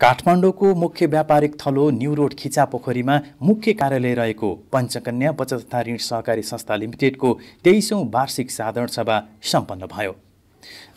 काठमाडौँको मुख्य व्यापारिक थलो न्यू रोड खिचापोखरीमा मुख्य कार्यालय रहेको पञ्चकन्या बचत तथा ऋण सहकारी संस्था लिमिटेडको 23औं वार्षिक साधारण सभा सम्पन्न भयो।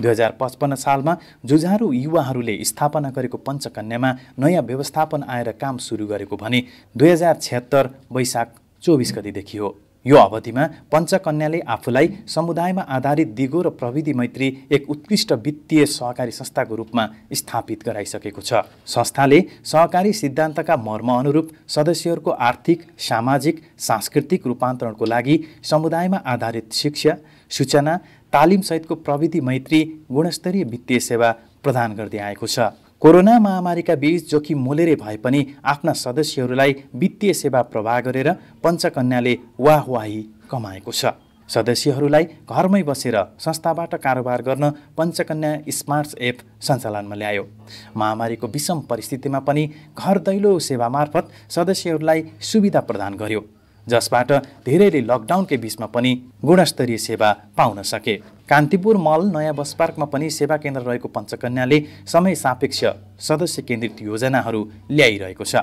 2055 सालमा जुझारु युवाहरूले स्थापना गरेको पञ्चकन्यामा नयाँ व्यवस्थापन आएर काम सुरु गरेको भने 2076 वैशाख 24 गतेदेखि हो। यो अवधिमा पञ्चकन्याले आफूलाई समुदायमा आधारित दिगो र प्रविधि मैत्री एक उत्कृष्ट वित्तीय सहकारी संस्थाको रूपमा स्थापित गराइसकेको छ। संस्थाले सहकारी सिद्धान्तका मर्म अनुरूप सदस्यहरूको आर्थिक, सामाजिक, सांस्कृतिक रूपान्तरणको लागि समुदायमा आधारित शिक्षा, सूचना, तालिम सहितको प्रविधि मैत्री गुणस्तरीय वित्तीय सेवा प्रदान गर्दै आएको छ। कोरोना महामारीका बीच जोखिम मोलेरै भए पनि आफ्ना सदस्यहरूलाई वित्तीय सेवा प्रवाह गरेर पञ्चकन्याले वाहवाही कमाएको छ। सदस्यहरूलाई घरमै बसेर संस्थाबाट कारोबार गर्न पञ्चकन्या स्मार्ट एप सञ्चालनमा ल्यायो। महामारीको विषम परिस्थितिमा पनि घर दैलो सेवा मार्फत सदस्यहरूलाई सुविधा प्रदान गर्यो, जसबाट धेरैले लकडाउनकै बीचमा पनि गुणस्तरीय सेवा पाउन सके। कान्तिपुर मल नयाँ बस पार्कमा पनि सेवा केन्द्र रहेको पञ्चकन्याले समय सापेक्ष सदस्य केन्द्रित योजनाहरू ल्याइरहेको छ।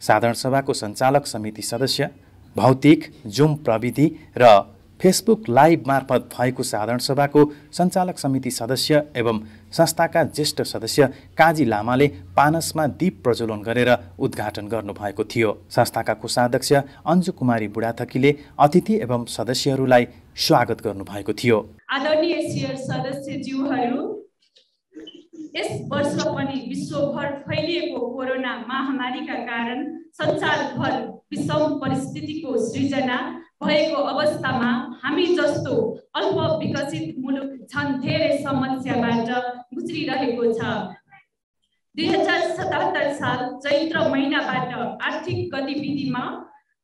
साधारण सभाको सञ्चालक समिति सदस्य, भौतिक, जुम प्रविधि र फेसबुक लाइभ मार्फत भएको साधारण सभाको सञ्चालक समिति सदस्य एवं संस्थाका ज्येष्ठ सदस्य काजी लामाले पानसमा दीप प्रज्वलन गरेर उद्घाटन गर्नुभएको थियो। संस्थाका कोषाध्यक्ष अन्जु कुमारी बुढाथकीले अतिथि एवं सदस्यहरूलाई स्वागत गर्नुभएको थियो। आदरणीय शेयर सदस्यज्यूहरू, यस वर्ष पनि विश्वभर फैलिएको कोरोना महामारीका कारण संसारभर विषम परिस्थितिको सृजना भएको अवस्थामा हामी जस्तो अल्प विकसित मुलुक झन् धेरै समस्याबाट गुज्रिरहेको छ। 2077 साल चैत्र महिनाबाट आर्थिक गतिविधिमा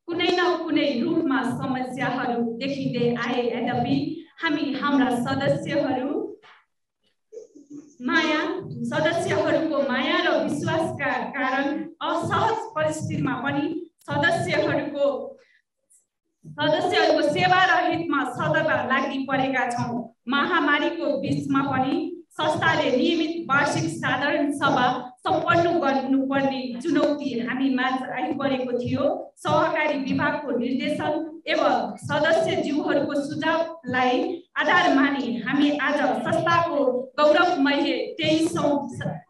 कुनै न कुनै रूपमा समस्याहरू देखिँदै आए। यद्यपि हामी हाम्रा सदस्यहरूको माया र विश्वासका कारण असहज परिस्थितिमा पनि सदस्यहरूको सेवा र हितमा सदैव लागि परेका छौँ। महामारीको बीचमा पनि संस्थाले नियमित वार्षिक साधारण सभा सम्पन्न गर्नुपर्ने चुनौती हामी माझ आइपरेको थियो। सहकारी विभागको निर्देशन एवं सदस्यज्यूहरूको सुझावलाई आधार मानि हामी आज संस्थाको गौरवमय 23औं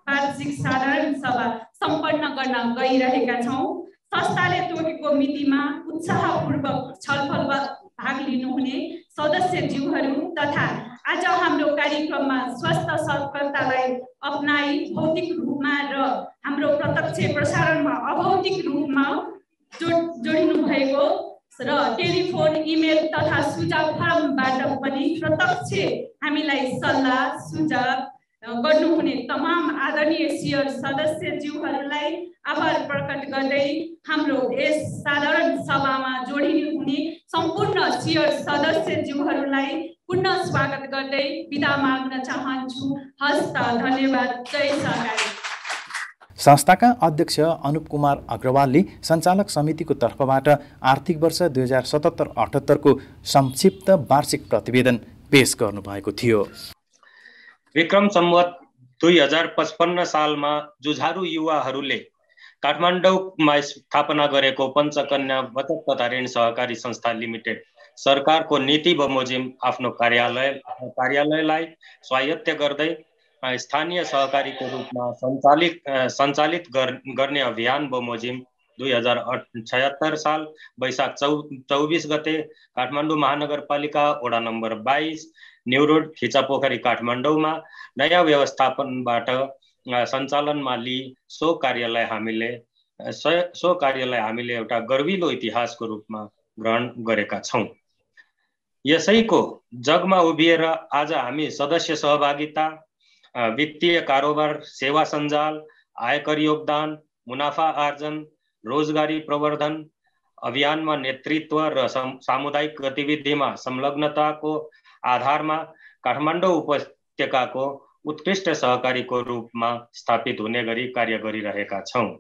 वार्षिक साधारण सभा सम्पन्न गर्न गइरहेका छौँ। संस्थाले तोकेको मितिमा उत्साहपूर्वक छलफलमा भाग लिनुहुने सदस्यज्यूहरू तथा आज हाम्रो कार्यक्रममा स्वस्थ सफलतालाई अपनाई भौतिक रूपमा र हाम्रो प्रत्यक्ष प्रसारणमा अभौतिक रूपमा जोडिनु भएको र टेलिफोन, इमेल तथा सुझाव फर्मबाट पनि प्रत्यक्ष हामीलाई सल्लाह सुझाव गर्नुहुने तमाम आदरणीय शेयर सदस्यज्यूहरूलाई आभार प्रकट गर्दै हाम्रो यस साधारण सभामा जोडिनु हुने सम्पूर्ण शेयर सदस्यज्यूहरूलाई पुनः स्वागत गर्दै बिदा माग्न चाहन्छु। हस्त, धन्यवाद। जय सहकारी। संस्थाका अध्यक्ष अनुप कुमार अग्रवालले सञ्चालक समितिको तर्फबाट आर्थिक वर्ष 2077-78 को संक्षिप्त वार्षिक प्रतिवेदन पेश गर्नुभएको थियो। विक्रम सम्वत 2055 सालमा जुझारु युवाहरूले काठमाडौँमा स्थापना गरेको पञ्चकन्या बचत तथा ऋण सहकारी संस्था लिमिटेड सरकारको नीति बमोजिम आफ्नो कार्यालयलाई स्वायत्त गर्दै स्थानीय सहकारीको रूपमा सञ्चालित गर्ने अभियान बमोजिम 2076 साल वैशाख 24 गते काठमाडौँ महानगरपालिका वडा नम्बर 22 न्यू रोड खिचापोखरी काठमाडौँमा नयाँ व्यवस्थापनबाट सञ्चालनमा लिई सो कार्यालय हामीले एउटा गर्विलो इतिहासको रूपमा ग्रहण गरेका छौँ। यसैको जगमा उभिएर आज हामी सदस्य सहभागिता, वित्तीय कारोबार, सेवा सञ्जाल, आयकर योगदान, मुनाफा आर्जन, रोजगारी प्रवर्धन अभियानमा नेतृत्व र सामुदायिक गतिविधिमा संलग्नताको आधारमा काठमाडौँ उपत्यकाको उत्कृष्ट सहकारीको रूपमा स्थापित हुने गरी कार्य गरिरहेका छौँ।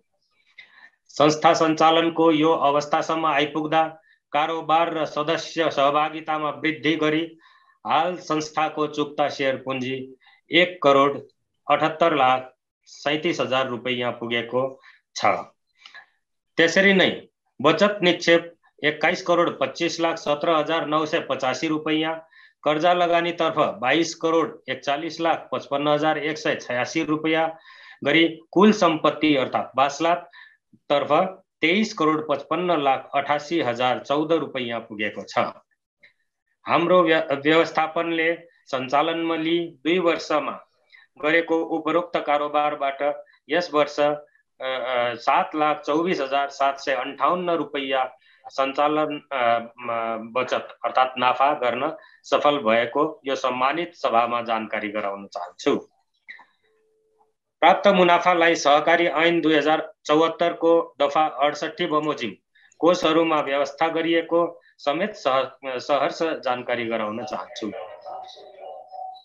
संस्था सञ्चालनको यो अवस्थासम्म आइपुग्दा कारोबार र सदस्य सहभागितामा वृद्धि गरी हाल संस्थाको चुक्ता शेयर पुँजी 1,78,00,000 37,000 रुपैयाँ पुगेको छ। त्यसरी नै बचत निक्षेप 21,25,17,985 रुपैयाँ, कर्जा लगानीतर्फ 22,41,55,186 रुपैयाँ गरी कुल सम्पत्ति अर्थात् 22,00,000 तर्फ 23,55,88,014 रुपैयाँ पुगेको छ। हाम्रो व्यवस्थापनले सञ्चालनमा लिई 2 वर्षमा गरेको उपरोक्त कारोबारबाट यस वर्ष 7,24,758 रुपैयाँ सञ्चालन बचत अर्थात् नाफा गर्न सफल भएको यो सम्मानित सभामा जानकारी गराउन चाहन्छु। प्राप्त मुनाफालाई सहकारी ऐन 2074 को दफा 68 बमोजिम कोषहरूमा व्यवस्था गरिएको समेत सहर्ष जानकारी गराउन चाहन्छु।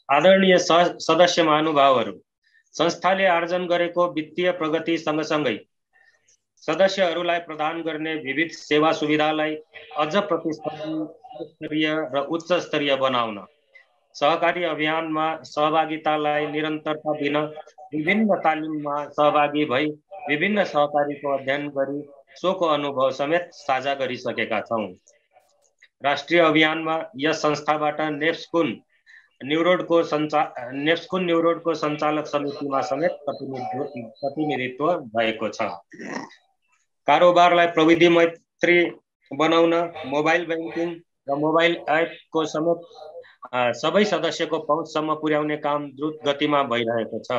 आदरणीय सदस्य महानुभावहरू, संस्थाले आर्जन गरेको वित्तीय प्रगति सँगसँगै सदस्यहरूलाई प्रदान गर्ने विविध सेवा सुविधालाई अझ प्रतिस्पर्धी र उच्च स्तरीय बनाउन, सहकारी अभियानमा सहभागितालाई निरन्तरता दिन विभिन्न तालिममा सहभागी भई विभिन्न सहकारीको अध्ययन गरी सोको अनुभव समेत साझा गरिसकेका छौँ। राष्ट्रिय अभियानमा यस संस्थाबाट नेप्स्कुन न्युरोडको सञ्चालक समितिमा समेत प्रतिनिधित्व भएको छ। कारोबारलाई प्रविधि मैत्री बनाउन मोबाइल बैंकिङ र मोबाइल एपको समेत सबै सदस्यको पहुँचसम्म पुर्याउने काम द्रुत गतिमा भइरहेको छ।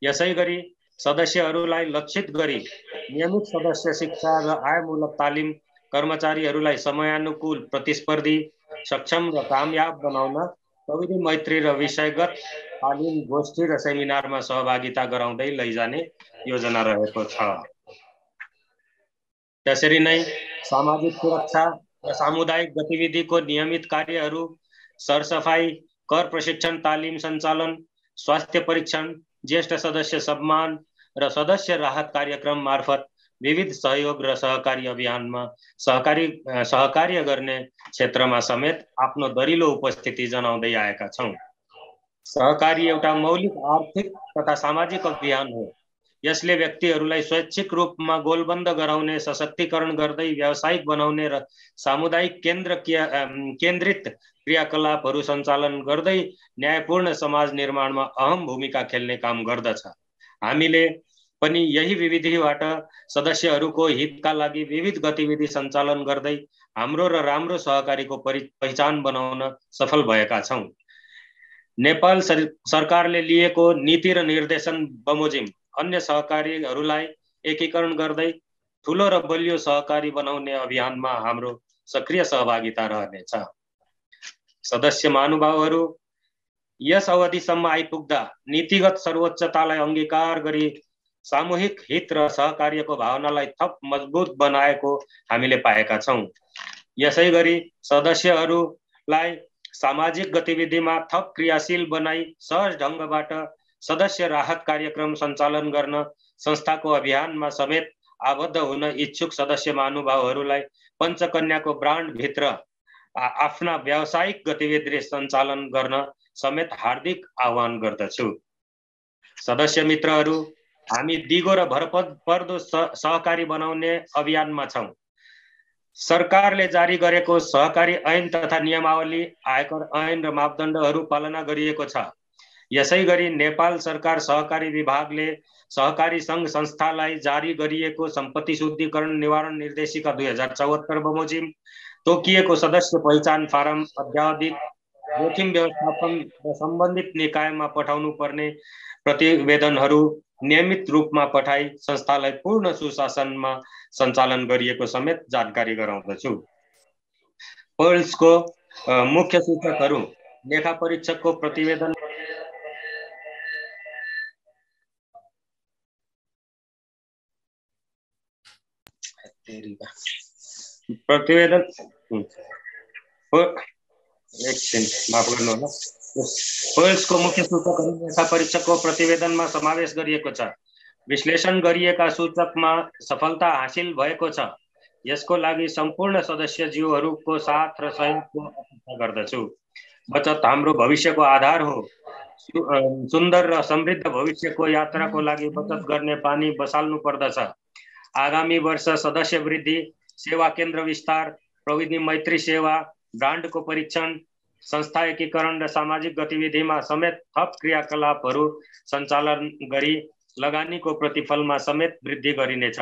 यसैगरी सदस्यहरूलाई लक्षित गरी नियमित सदस्य शिक्षा र आयमूलक तालिम, कर्मचारीहरूलाई समयानुकूल, प्रतिस्पर्धी, सक्षम र कामयाब बनाउन प्रविधि मैत्री र विषयगत तालिम, गोष्ठी र सेमिनारमा सहभागिता गराउँदै लैजाने योजना रहेको छ। त्यसरी नै सामाजिक सुरक्षा र सामुदायिक गतिविधिको नियमित कार्यहरू, सरसफाई, कर प्रशिक्षण तालिम सञ्चालन, स्वास्थ्य परीक्षण, ज्येष्ठ सदस्य सम्मान र सदस्य राहत कार्यक्रम मार्फत विविध सहयोग र सहकारी अभियानमा सहकार्य गर्ने क्षेत्रमा समेत आफ्नो दरिलो उपस्थिति जनाउँदै आएका छौँ। सहकारी एउटा मौलिक आर्थिक तथा सामाजिक अभियान हो। यसले व्यक्तिहरूलाई स्वैच्छिक रूपमा गोलबन्द गराउने, सशक्तिकरण गर्दै व्यावसायिक बनाउने र सामुदायिक केन्द्रित क्रियाकलापहरू सञ्चालन गर्दै न्यायपूर्ण समाज निर्माणमा अहम भूमिका खेल्ने काम गर्दछ। हामीले पनि यही विविधिबाट सदस्यहरूको हितका लागि विविध गतिविधि सञ्चालन गर्दै हाम्रो र राम्रो सहकारीको पहिचान बनाउन सफल भएका छौँ। नेपाल सरकारले लिएको नीति र निर्देशन बमोजिम अन्य सहकारीहरूलाई एकीकरण गर्दै ठुलो र बलियो सहकारी बनाउने अभियानमा हाम्रो सक्रिय सहभागिता रहनेछ। सदस्य महानुभावहरू, यस अवधिसम्म आइपुग्दा नीतिगत सर्वोच्चतालाई अंगीकार गरी सामूहिक हित र सहकार्यको भावनालाई थप मजबुत बनाएको हामीले पाएका छौँ। यसै गरी सदस्यहरूलाई सामाजिक गतिविधिमा थप क्रियाशील बनाई सहज ढङ्गबाट सदस्य राहत कार्यक्रम सञ्चालन गर्न संस्थाको अभियानमा समेत आबद्ध हुन इच्छुक सदस्य महानुभावहरूलाई पञ्चकन्याको ब्रान्डभित्र आफ्ना व्यावसायिक गतिविधि सञ्चालन गर्न समेत हार्दिक आह्वान गर्दछु। सदस्य मित्रहरू, हामी दिगो र भरपर्दो सहकारी बनाउने अभियानमा छौँ। सरकारले जारी गरेको सहकारी ऐन तथा नियमावली, आयकर ऐन र मापदण्डहरू पालना गरिएको छ। यसै गरी नेपाल सरकार सहकारी विभागले सहकारी सङ्घ संस्थालाई जारी गरिएको सम्पत्ति शुद्धिकरण निवारण निर्देशिका 2074 बमोजिम तोकिएको सदस्य पहिचान फारम, अध्यावधिक जोखिम व्यवस्थापन र सम्बन्धित निकायमा पठाउनु पर्ने प्रतिवेदनहरू नियमित रूपमा पठाई संस्थालाई पूर्ण सुशासनमा सञ्चालन गरिएको समेत जानकारी गराउँदछु। पोल्सको मुख्य सूचकहरू, लेखा परीक्षकको प्रतिवेदन माफ गर्नुहोला, पोल्सको मुख्य सूचकहरू लेखा परीक्षकको प्रतिवेदनमा समावेश गरिएको छ। विश्लेषण गरिएका सूचकमा सफलता हासिल भएको छ। यसको लागि सम्पूर्ण सदस्यज्यूहरूको साथ र सहयोगको अपेक्षा गर्दछु। बचत हाम्रो भविष्यको आधार हो। सुन्दर र समृद्ध भविष्यको यात्राको लागि बचत गर्ने पानी बसाल्नु पर्दछ। आगामी वर्ष सदस्य वृद्धि, सेवा केन्द्र विस्तार, प्रविधि मैत्री सेवा, ब्रान्डको परीक्षण, संस्था एकीकरण र सामाजिक गतिविधिमा समेत थप क्रियाकलापहरू सञ्चालन गरी लगानीको प्रतिफलमा समेत वृद्धि गरिनेछ।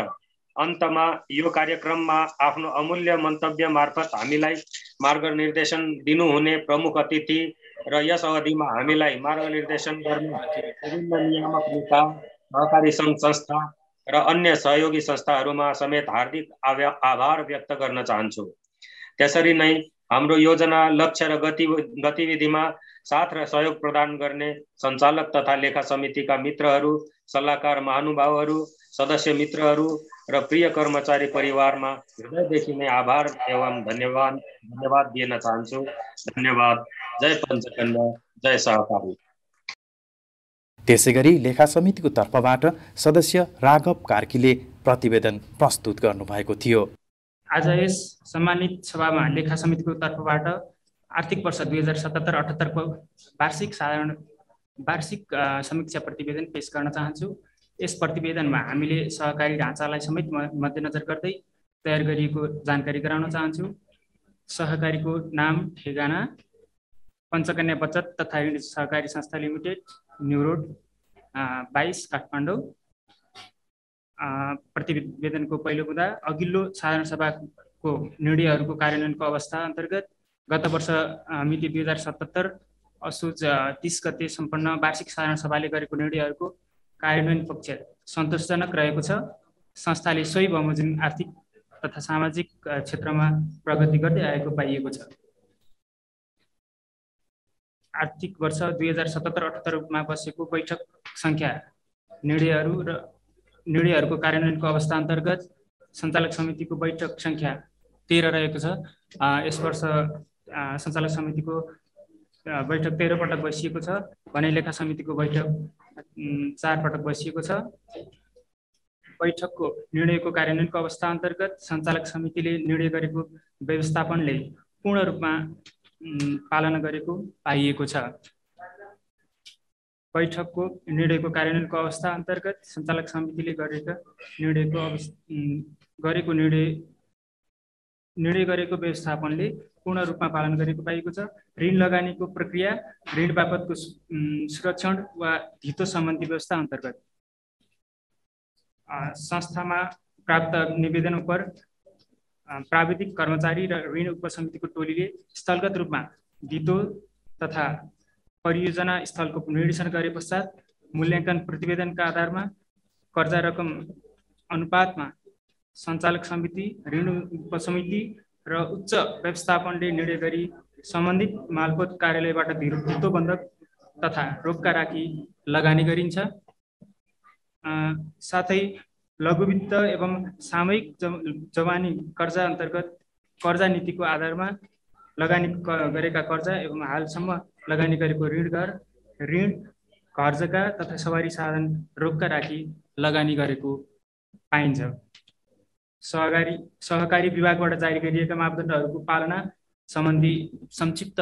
अन्तमा यो कार्यक्रममा आफ्नो अमूल्य मन्तव्य मार्फत हामीलाई मार्गनिर्देशन दिनुहुने प्रमुख अतिथि र यस अवधिमा हामीलाई मार्गनिर्देशन गर्ने विभिन्न नियामक निकाय, सहकारी सङ्घ संस्था र अन्य सहयोगी संस्थाहरूमा समेत हार्दिक आभार व्यक्त गर्न चाहन्छु। त्यसरी नै हाम्रो योजना, लक्ष्य र गतिविधिमा साथ र सहयोग प्रदान गर्ने सञ्चालक तथा लेखा समितिका मित्रहरू, सल्लाहकार महानुभावहरू, सदस्य मित्रहरू र प्रिय कर्मचारी परिवारमा हृदयदेखि नै आभार एवं धन्यवाद दिन चाहन्छु। धन्यवाद। जय पञ्चकन्या, जय सहकारी। त्यसैगरी लेखा समितिको तर्फबाट सदस्य राघव कार्कीले प्रतिवेदन प्रस्तुत गर्नुभएको थियो। आज यस सम्मानित सभामा लेखा समितिको तर्फबाट आर्थिक वर्ष 2077-78 को वार्षिक समीक्षा प्रतिवेदन पेश गर्न चाहन्छु। यस प्रतिवेदनमा हामीले सहकारी ढाँचालाई समेत मध्यनजर गर्दै तयार गरिएको जानकारी गराउन चाहन्छु। सहकारीको नाम, ठेगाना पञ्चकन्या बचत तथा ऋण सहकारी संस्था लिमिटेड, न्यू रोड 22 काठमाडौँ। प्रतिवेदनको पहिलो बुँदा अघिल्लो साधारण सभाको निर्णयहरूको कार्यान्वयनको अवस्था अन्तर्गत गत वर्ष मिति 2077 असोज 30 गते सम्पन्न वार्षिक साधारण सभाले गरेको निर्णयहरूको कार्यान्वयन पक्ष सन्तोषजनक रहेको छ। संस्थाले सोही बमोजिम आर्थिक तथा सामाजिक क्षेत्रमा प्रगति गर्दै आएको पाइएको छ। आर्थिक वर्ष 2077-78 मा बसेको बैठक सङ्ख्या, निर्णयहरूको कार्यान्वयनको अवस्था अन्तर्गत सञ्चालक समितिको बैठक सङ्ख्या 13 रहेको छ। यस वर्ष सञ्चालक समितिको बैठक 13 पटक बसिएको छ भने लेखा समितिको बैठक 4 पटक बसिएको छ। बैठकको निर्णयको कार्यान्वयनको अवस्था अन्तर्गत सञ्चालक समितिले निर्णय गरेको व्यवस्थापनले पूर्ण रूपमा पालना गरेको पाइएको छ। बैठकको निर्णयको कार्यान्वयनको अवस्था अन्तर्गत सञ्चालक समितिले निर्णय गरेको व्यवस्थापनले पूर्ण रूपमा पालन गरेको पाइएको छ। ऋण लगानीको प्रक्रिया, ऋण बापतको सुरक्षण वा धितो सम्बन्धी व्यवस्था अन्तर्गत संस्थामा प्राप्त निवेदन उपर प्राविधिक कर्मचारी र ऋण उपसमितिको टोलीले स्थलगत रूपमा धितो तथा परियोजना स्थलको निर्देशन गरे पश्चात मूल्याङ्कन प्रतिवेदनका आधारमा कर्जा रकम अनुपातमा सञ्चालक समिति, ऋण उपसमिति र उच्च व्यवस्थापनले निर्णय गरी सम्बन्धित मालपोत कार्यालयबाट धितो बन्धक तथा रोक्का राखी लगानी गरिन्छ। साथै लघुवित्त एवं सामूहिक जवानी कर्जा अन्तर्गत कर्जा नीतिको आधारमा लगानी गरेका कर्जा एवं हालसम्म लगानी गरेको ऋण घर जग्गा तथा सवारी साधन रोक्का राखी लगानी गरेको पाइन्छ। सहकारी विभागबाट जारी गरिएका मापदण्डहरूको पालना सम्बन्धी संक्षिप्त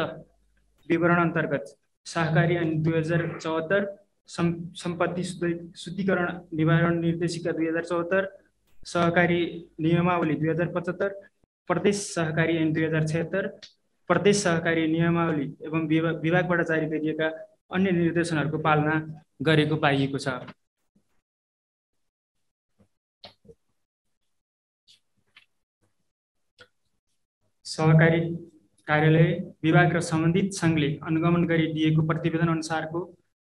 विवरण अन्तर्गत सहकारी ऐन 2074, सम्पत्ति शुद्धिकरण निवारण निर्देशिका 2074, सहकारी नियमावली 2075, प्रदेश सहकारी ऐन 2076, प्रदेश सहकारी नियमावली एवं विभागबाट जारी गरिएका अन्य निर्देशनहरूको पालना गरेको पाइएको छ। सहकारी कार्यालय विभाग र सम्बन्धित सङ्घले अनुगमन गरी दिएको प्रतिवेदन अनुसारको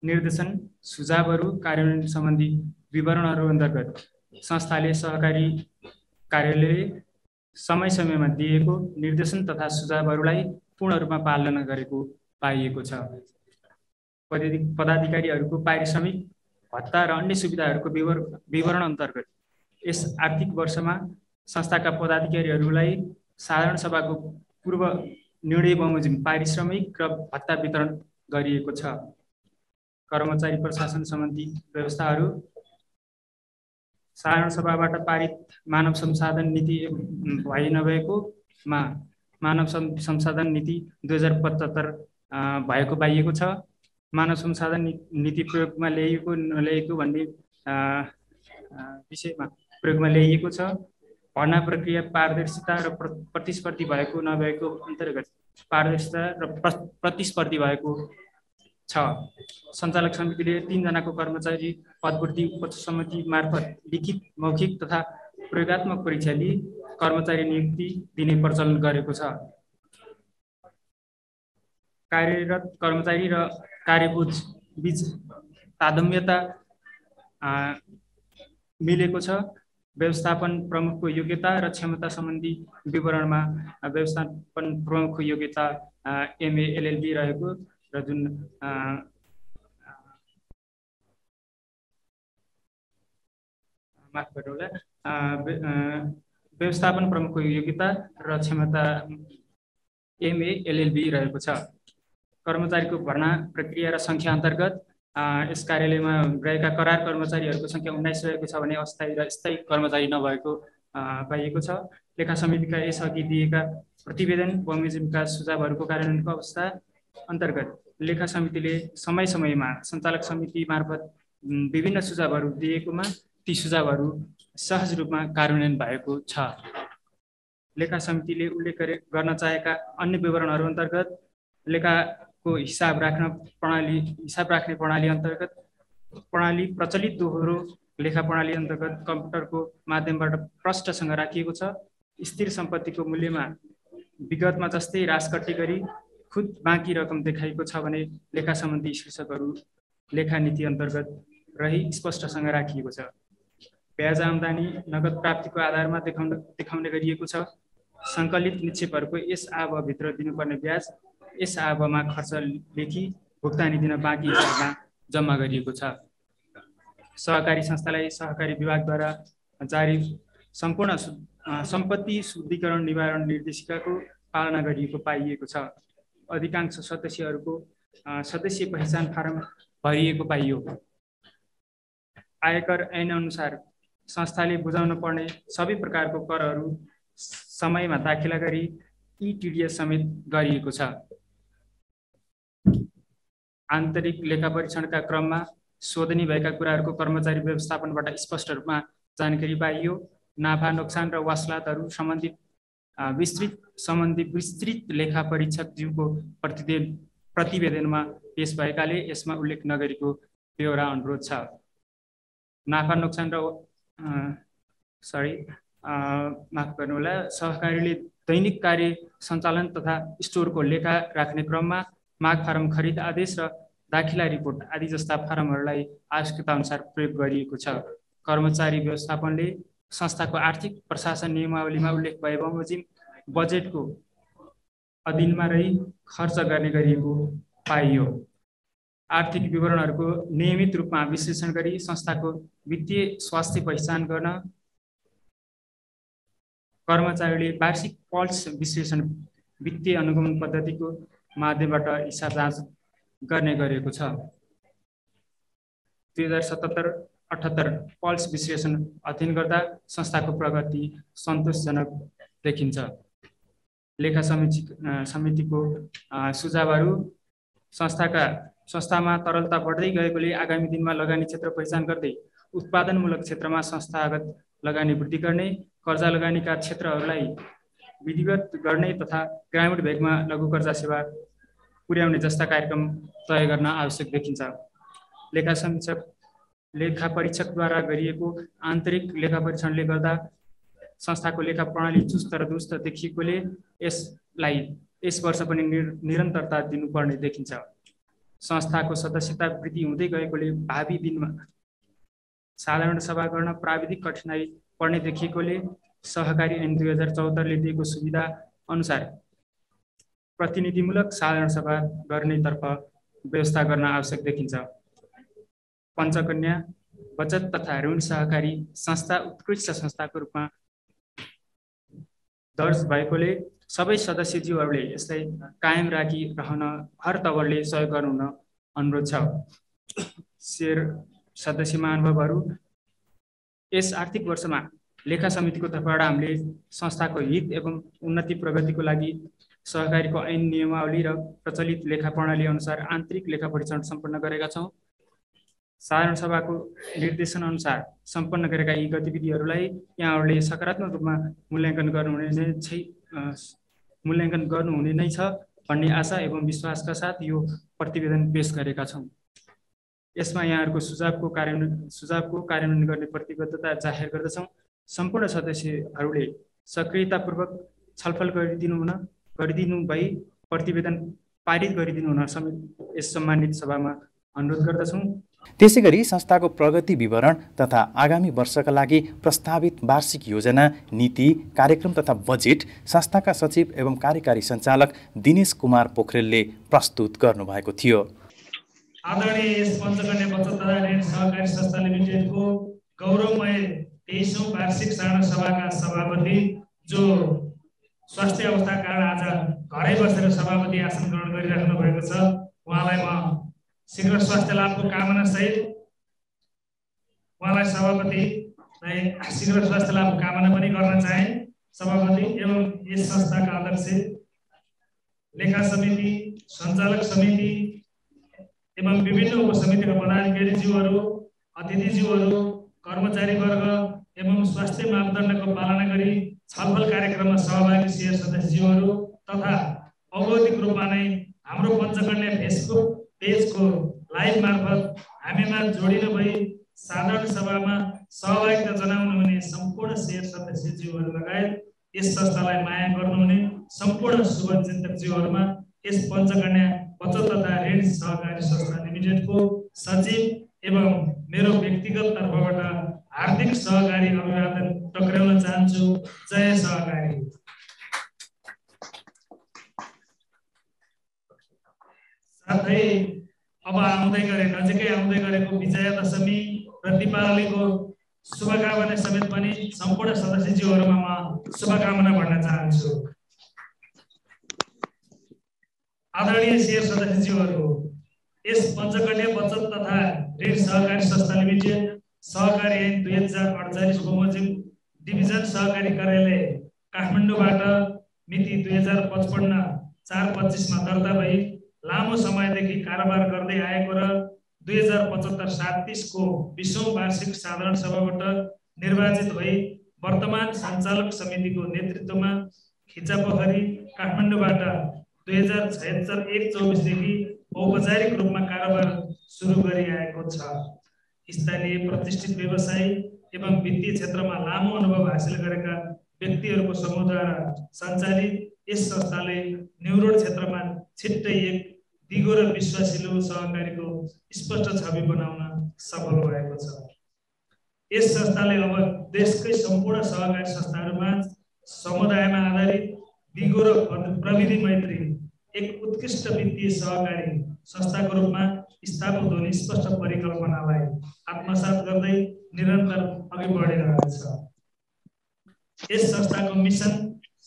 निर्देशन सुझावहरू कार्यान्वयन सम्बन्धी विवरणहरू अन्तर्गत संस्थाले सहकारी कार्यालयले समय समयमा दिएको निर्देशन तथा सुझावहरूलाई पूर्ण रूपमा पालना गरेको पाइएको छ। पदाधिकारीहरूको पारिश्रमिक भत्ता र अन्य सुविधाहरूको विवरण अन्तर्गत यस आर्थिक वर्षमा संस्थाका पदाधिकारीहरूलाई साधारण सभाको पूर्व निर्णय बमोजिम पारिश्रमिक र भत्ता वितरण गरिएको छ। कर्मचारी प्रशासन सम्बन्धी व्यवस्थाहरू साधारण सभाबाट पारित मानव संसाधन नीति भइ नभएकोमा मानव संसाधन नीति 2075 भएको पाइएको छ। मानव संसाधन नीति प्रयोगमा ल्याइएको नल्याइएको भन्ने विषयमा प्रयोगमा ल्याइएको छ। भर्ना प्रक्रिया पारदर्शिता र प्रतिस्पर्धी भएको नभएको अन्तर्गत पारदर्शिता र प्रतिस्पर्धी भएको छ। सञ्चालक समितिले 3 जनाको कर्मचारी पदपूर्ति उपसमिति मार्फत लिखित, मौखिक तथा प्रयोगात्मक परीक्षा लिई कर्मचारी नियुक्ति दिने प्रचलन गरेको छ। कार्यरत कर्मचारी र कार्यबोझ बीच तादम्यता मिलेको छ। व्यवस्थापन प्रमुखको योग्यता र क्षमता सम्बन्धी विवरणमा व्यवस्थापन प्रमुखको योग्यता MA LLB रहेको र जुन माफ गर्नुहोला, व्यवस्थापन प्रमुखको योग्यता र क्षमता MA LLB रहेको छ। कर्मचारीको भर्ना प्रक्रिया र सङ्ख्या अन्तर्गत यस कार्यालयमा रहेका करार कर्मचारीहरूको सङ्ख्या 19 रहेको छ भने अस्थायी र स्थायी कर्मचारी नभएको पाइएको छ। लेखा समितिका यसअघि दिएका प्रतिवेदन बमोजिमका सुझावहरूको कार्यान्वयनको अवस्था अन्तर्गत लेखा समितिले समय समयमा सञ्चालक समिति मार्फत विभिन्न सुझावहरू दिएकोमा ती सुझावहरू सहज रूपमा कार्यान्वयन भएको छ। लेखा समितिले उल्लेख गर्न चाहेका अन्य विवरणहरू अन्तर्गत लेखाको हिसाब राख्ने प्रणाली अन्तर्गत प्रणाली प्रचलित दोहोरो लेखा प्रणाली अन्तर्गत कम्प्युटरको माध्यमबाट प्रष्टसँग राखिएको छ। स्थिर सम्पत्तिको मूल्यमा विगतमा जस्तै रासकट्टी गरी खुद बाँकी रकम देखाइएको छ भने लेखा सम्बन्धी शीर्षकहरू लेखा नीति अन्तर्गत रही स्पष्टसँग राखिएको छ। ब्याज आम्दानी नगद प्राप्तिको आधारमा देखाउने गरिएको छ। सङ्कलित निक्षेपहरूको यस आबभित्र दिनुपर्ने ब्याज यस आबमा खर्च लेखी भुक्तानी दिन बाँकी हिसाबमा जम्मा गरिएको छ। सहकारी संस्थालाई सहकारी विभागद्वारा जारी सम्पूर्ण सम्पत्ति शुद्धिकरण निवारण निर्देशिकाको पालना गरिएको पाइएको छ। अधिकांश सदस्यहरूको सदस्य पहिचान फारम भरिएको पाइयो। आयकर ऐन अनुसार संस्थाले बुझाउन पर्ने सबै प्रकारको करहरू समयमा दाखिला गरी TDS समेत गरिएको छ। आन्तरिक लेखा परीक्षणका क्रममा शोधनी भएका कुराहरूको कर्मचारी व्यवस्थापनबाट स्पष्ट रूपमा जानकारी पाइयो। नाफा नोक्सान र वासलातहरू सम्बन्धित विस्तृत लेखा परीक्षकज्यूको प्रतिवेदनमा पेश भएकाले यसमा उल्लेख नगरेको बेहोरा अनुरोध छ। नाफा नोक्सान र माफ गर्नुहोला, सहकारीले दैनिक कार्य सञ्चालन तथा स्टोरको लेखा राख्ने क्रममा माग फारम खरिद आदेश र दाखिला रिपोर्ट आदि जस्ता फारमहरूलाई आवश्यकता अनुसार प्रयोग गरिएको छ। कर्मचारी व्यवस्थापनले संस्थाको आर्थिक प्रशासन नियमावलीमा उल्लेख भए बमोजिम बजेटको अधीनमा रही खर्च गर्ने गरिएको पाइयो। आर्थिक विवरणहरूको नियमित रूपमा विश्लेषण गरी संस्थाको वित्तीय स्वास्थ्य पहिचान गर्न कर्मचारीले वार्षिक पल्स विश्लेषण वित्तीय अनुगमन पद्धतिको माध्यमबाट हिसाब जाँच गर्ने गरेको छ। 2077-78 पल्स विश्लेषण अध्ययन गर्दा संस्थाको प्रगति सन्तोषजनक देखिन्छ। लेखा समितिको सुझावहरू संस्थामा तरलता बढ्दै गएकोले आगामी दिनमा लगानी क्षेत्र पहिचान गर्दै उत्पादनमूलक क्षेत्रमा संस्थागत लगानी वृद्धि गर्ने, कर्जा लगानीका क्षेत्रहरूलाई विधिवत गर्ने तथा ग्रामीण भेगमा लघु कर्जा सेवा पुर्याउने जस्ता कार्यक्रम तय गर्न आवश्यक देखिन्छ। लेखा परीक्षकद्वारा गरिएको आन्तरिक लेखा परीक्षणले गर्दा संस्थाको लेखा प्रणाली चुस्त र दुरुस्त देखिएकोले यसलाई यस वर्ष पनि निरन्तरता दिनुपर्ने देखिन्छ। संस्थाको सदस्यता वृद्धि हुँदै गएकोले भावी दिनमा साधारण सभा गर्न प्राविधिक कठिनाई पर्ने देखिएकोले सहकारी ऐन 2074ले दिएको सुविधा अनुसार प्रतिनिधिमूलक साधारण सभा गर्नेतर्फ व्यवस्था गर्न आवश्यक देखिन्छ। पञ्चकन्या बचत तथा ऋण सहकारी संस्था उत्कृष्ट संस्थाको रूपमा दर्ज भएकोले सबै सदस्यज्यूहरूले यसलाई कायम राखिरहन हर तवरले सहयोग गर्नुहुन अनुरोध छ। शेयर सदस्य महानुभावहरू, यस आर्थिक वर्षमा लेखा समितिको तर्फबाट हामीले संस्थाको हित एवं उन्नति प्रगतिको लागि सहकारीको ऐन नियमावली र प्रचलित लेखा प्रणाली अनुसार आन्तरिक लेखा परीक्षण सम्पन्न गरेका छौँ। साधारण सभाको निर्देशन अनुसार सम्पन्न गरेका यी गतिविधिहरूलाई यहाँहरूले सकारात्मक रूपमा मूल्याङ्कन गर्नुहुने नै छ भन्ने आशा एवं विश्वासका साथ यो प्रतिवेदन पेश गरेका छौँ। यसमा यहाँहरूको सुझावको कार्यान्वयन गर्ने प्रतिबद्धता जाहेर गर्दछौँ। सम्पूर्ण सदस्यहरूले सक्रियतापूर्वक छलफल गरिदिनु भई प्रतिवेदन पारित गरिदिनु हुन समेत यस सम्मानित सभामा अनुरोध गर्दछौँ। त्यसैगरी संस्थाको प्रगति विवरण तथा आगामी वर्षका लागि प्रस्तावित वार्षिक योजना, नीति, कार्यक्रम तथा बजेट संस्थाका सचिव एवं कार्यकारी सञ्चालक दिनेश कुमार पोखरेलले प्रस्तुत गर्नुभएको थियो। आदरणीय यस पञ्चकन्या बचत तथा ऋण सहकारी संस्था लिमिटेडको गौरवमय 23औं वार्षिक साधारण सभाका सभापति जो स्वास्थ्य अवस्थाका कारण आज घरै बसेर सभापति आसन ग्रहण गरिराख्नु भएको छ, उहाँलाई म शीघ्र स्वास्थ्य लाभको कामना सहित उहाँलाई सभापतिलाई शीघ्र स्वास्थ्य लाभको कामना पनि गर्न चाहे। सभापति एवं यस संस्थाका अध्यक्ष, लेखा समिति, सञ्चालक समिति एवं विभिन्न उपसमितिका पदाधिकारीज्यूहरू, अतिथिज्यूहरू, कर्मचारी वर्ग एवं स्वास्थ्य मापदण्डको पालना गरी छलफल कार्यक्रममा सहभागी शेयर सदस्यज्यूहरू तथा औद्योगिक रूपमा नै हाम्रो पञ्चकन्या फेसबुक पेजको लाइभ मार्फत हामीमा जोडिनु भई साधारण सभामा सहभागिता जनाउनुहुने सम्पूर्ण शेयर सदस्यज्यूहरू लगायत यस संस्थालाई माया गर्नुहुने सम्पूर्ण शुभचिन्तकज्यूहरूमा यस पञ्चकन्या बचत तथा ऋण सहकारी संस्था लिमिटेडको सचिव एवं मेरो व्यक्तिगत तर्फबाट हार्दिक सहकारी अभिवादन टक्राउन चाहन्छु। जय सहकारी। साथै अब नजिकै आउँदै गरेको विजयादशमी र दीपावलीको शुभकामना समेत पनि सम्पूर्ण सदस्यज्यूहरूमा म शुभकामना भन्न चाहन्छु। आदरणीय शेयर सदस्यज्यूहरू, यस पञ्चकन्या बचत तथा ऋण सहकारी संस्था लिमिटेड सहकारी ऐन 2048 बमोजिम डिभिजन सहकारी कार्यालय काठमाडौँबाट मिति 2055/4/25 मा दर्ता भई लामो समयदेखि कारोबार गर्दै आएको र 2075-37 को 20औं वार्षिक साधारण सभाबाट निर्वाचित भई वर्तमान सञ्चालक समितिको नेतृत्वमा खिचापोखरी काठमाडौँबाट 2076-1-24 देखि औपचारिक रूपमा कारोबार सुरु गरिआएको छ। स्थानीय प्रतिष्ठित व्यवसायी एवं वित्तीय क्षेत्रमा लामो अनुभव हासिल गरेका व्यक्तिहरूको समूहद्वारा सञ्चालित यस संस्थाले न्युरोड क्षेत्रमा छिट्टै एक दिगो र विश्वासिलो सहकारीको स्पष्ट छवि बनाउन सफल भएको छ। यस संस्थाले अब देशकै सम्पूर्ण सहकारी संस्थाहरूमा समुदायमा आधारित दिगो र प्रविधि मैत्री एक उत्कृष्ट वित्तीय सहकारी संस्थाको रूपमा स्थापित हुने स्पष्ट परिकल्पनालाई आत्मसात गर्दै निरन्तर अघि बढिरहेको छ। यस संस्थाको मिसन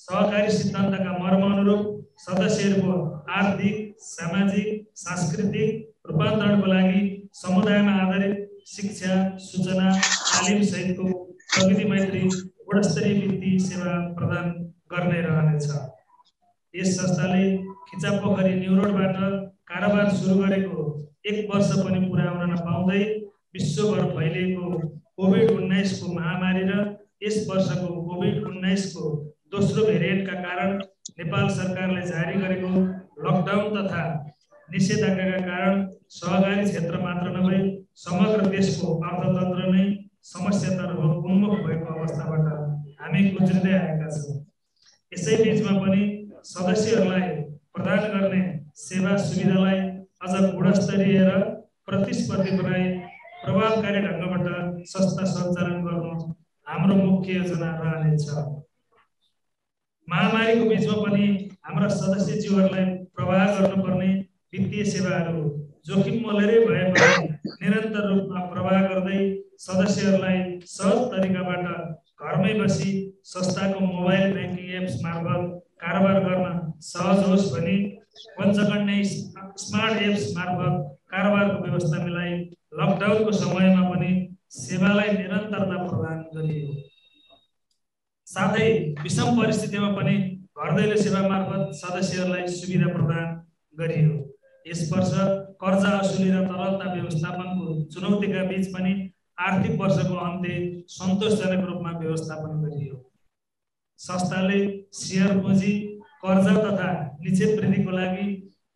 सहकारी सिद्धान्तका मर्म अनुरूप सदस्यहरूको आर्थिक, सामाजिक, सांस्कृतिक रूपान्तरणको लागि समुदायमा आधारित शिक्षा, सूचना, तालिम सहितको प्रविधि मैत्री गुणस्तरीय वित्तीय सेवा प्रदान गर्ने रहनेछ। यस संस्थाले खिचापोखरी न्युरोडबाट कारोबार सुरु गरेको 1 वर्ष पनि पुरा हुन नपाउँदै विश्वभर फैलिएको कोभिड-19 को महामारी र यस वर्षको कोभिड-19 को दोस्रो भेरिएन्टका कारण नेपाल सरकारले जारी गरेको लकडाउन तथा निषेधाज्ञाका कारण सहकारी क्षेत्र मात्र नभई समग्र देशको अर्थतन्त्र नै समस्यातर्फ उन्मुख भएको अवस्थाबाट हामी गुज्रिँदै आएका छौँ। यसै बीचमा पनि सदस्यहरूलाई प्रदान गर्ने सेवा सुविधालाई अझ गुणस्तरीय र प्रतिस्पर्धी बनाई प्रभावकारी ढङ्गबाट संस्था सञ्चालन गर्नु हाम्रो मुख्य योजना रहनेछ। महामारीको बीचमा पनि हाम्रा सदस्यज्यूहरूलाई प्रवाह गर्नुपर्ने वित्तीय सेवाहरू जोखिम मोलेरै भए पनि निरन्तर रूपमा प्रवाह गर्दै सदस्यहरूलाई सहज तरिकाबाट घरमै बसी संस्थाको मोबाइल ब्याङ्किङ एप्स मार्फत कारोबार गर्न सहज होस् भनी पञ्चकन्या स्मार्ट एप्स मार्फत कारोबारको व्यवस्था मिलाई लकडाउनको समयमा पनि सेवालाई निरन्तरता प्रदान गरियो। साथै विषम परिस्थितिमा पनि घर दैलो सेवा मार्फत सदस्यहरूलाई सुविधा प्रदान गरियो। यस वर्ष कर्जा असुली र तरलता व्यवस्थापनको चुनौतीका बीच पनि आर्थिक वर्षको अन्त्य सन्तोषजनक रूपमा व्यवस्थापन गरियो। संस्थाले शेयर पुँजी, कर्जा तथा निक्षेप वृद्धिको लागि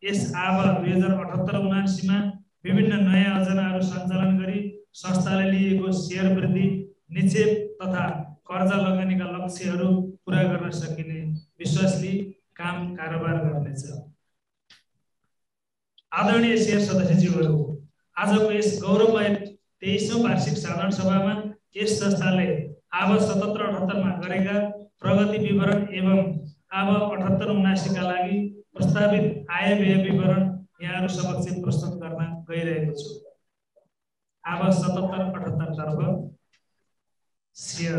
यस आव 2078-79 मा विभिन्न नयाँ योजनाहरू सञ्चालन गरी संस्थाले लिएको शेयर वृद्धि, निक्षेप तथा कर्जा लगानीका लक्ष्यहरू पूरा गर्न सकिने विश्वासले काम कारोबार गर्नेछ। आदरणीय शेयर सदस्यज्यूहरू, आजको यस गौरवमय 23औं वार्षिक साधारण सभामा यस संस्थाले आव 77-78 मा गरेका प्रगति विवरण एवं आव 78-79 का लागि प्रस्तावित आय व्यय विवरण यहाँहरू समक्ष प्रस्तुत गर्न गइरहेको छु। आव 77-78 तर्फ शेयर,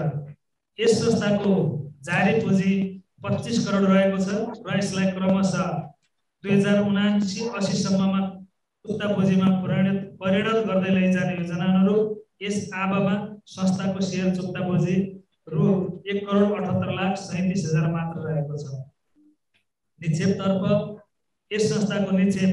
यस संस्थाको जारी पुँजी 25 करोड रहेको छ र यसलाई क्रमशः 2079-80 सम्ममा उक्त पुँजीमा परिणत गर्दै लैजाने योजनाहरू। यस आवामा संस्थाको शेयर चुक्ता पुँजी रु 1,78,37,000 मात्र रहेको छ। निक्षेप तर्फ यस संस्थाको निक्षेप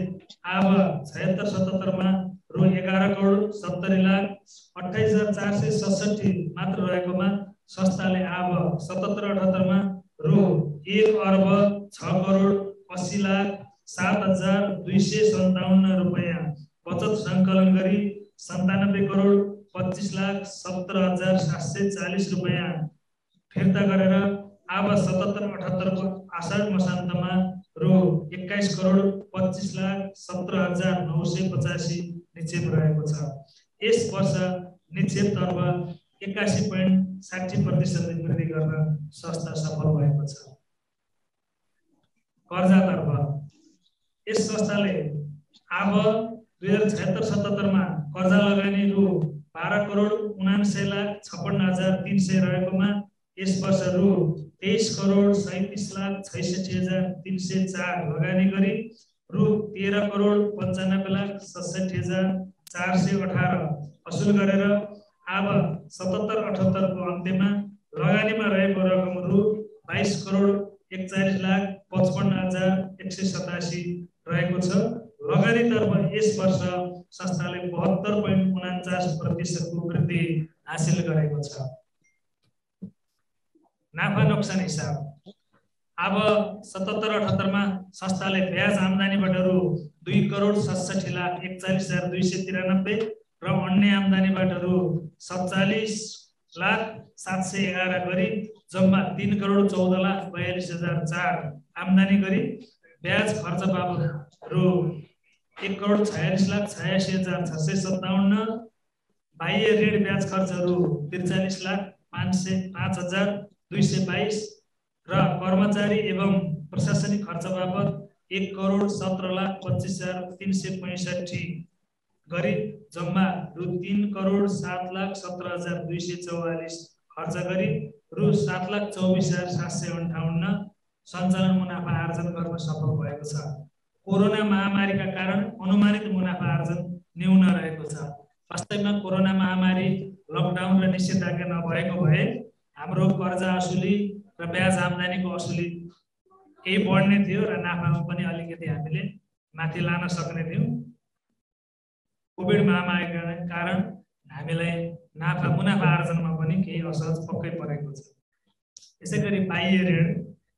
आव 76-77 मा रु 11,70,28,467 मात्र रहेकोमा संस्थाले आव 77-78 मा रु 1,80,80,07,257 रुपैयाँ बचत सङ्कलन गरी 97,25,17,740 रुपैयाँ फिर्ता गरेर आव 77-78 को आषाढ मसान्तमा रु 21,25,17,985 निक्षेप रहेको छ। यस वर्ष निक्षेप तर्फ 81.60% वृद्धि गर्न संस्था सफल भएको छ। कर्जा तर्फ यस संस्थाले आव 2076-77 मा कर्जा लगानी रु 12,79,56,300 रहेकोमा यस वर्ष रु 23,37,66,304 लगानी गरी रु 13,95,67,418 असुल गरेर आव 77-78 को अन्त्यमा लगानीमा रहेको रकम रु 22,41,55,187 रहेको छ। लगानीतर्फ यस वर्ष संस्थाले 72.49% को वृद्धि हासिल गरेको छ। नाफा नोक्सान हिसाब आव 77-78 मा संस्थाले ब्याज आम्दानीबाट रु 2,67,41,293 र अन्य आम्दानीबाट रु 47,07,11 गरी जम्मा 3,14,42,004 आम्दानी गरी ब्याज खर्च बाबत रु 1,46,86,657 बाह्य ऋण ब्याज खर्च रु 43,05,0222 र कर्मचारी एवं प्रशासनिक खर्च बाबत 1,17,25,365 गरी जम्मा रु 3,07,17,244 खर्च गरी रु 7,24,758 सञ्चालन मुनाफा आर्जन गर्न सफल भएको छ। कोरोना महामारीका कारण अनुमानित मुनाफा आर्जन न्यून रहेको छ। वास्तवमा कोरोना महामारी, लकडाउन र निषेधाज्ञा नभएको भए हाम्रो कर्जा असुली र ब्याज आम्दानीको असुली केही बढ्ने थियो र नाफामा पनि अलिकति हामीले माथि लान सक्ने थियौँ। कोभिड महामारीका कारण हामीलाई मुनाफा आर्जनमा पनि केही असहज पक्कै परेको छ। यसैगरी बाह्य ऋण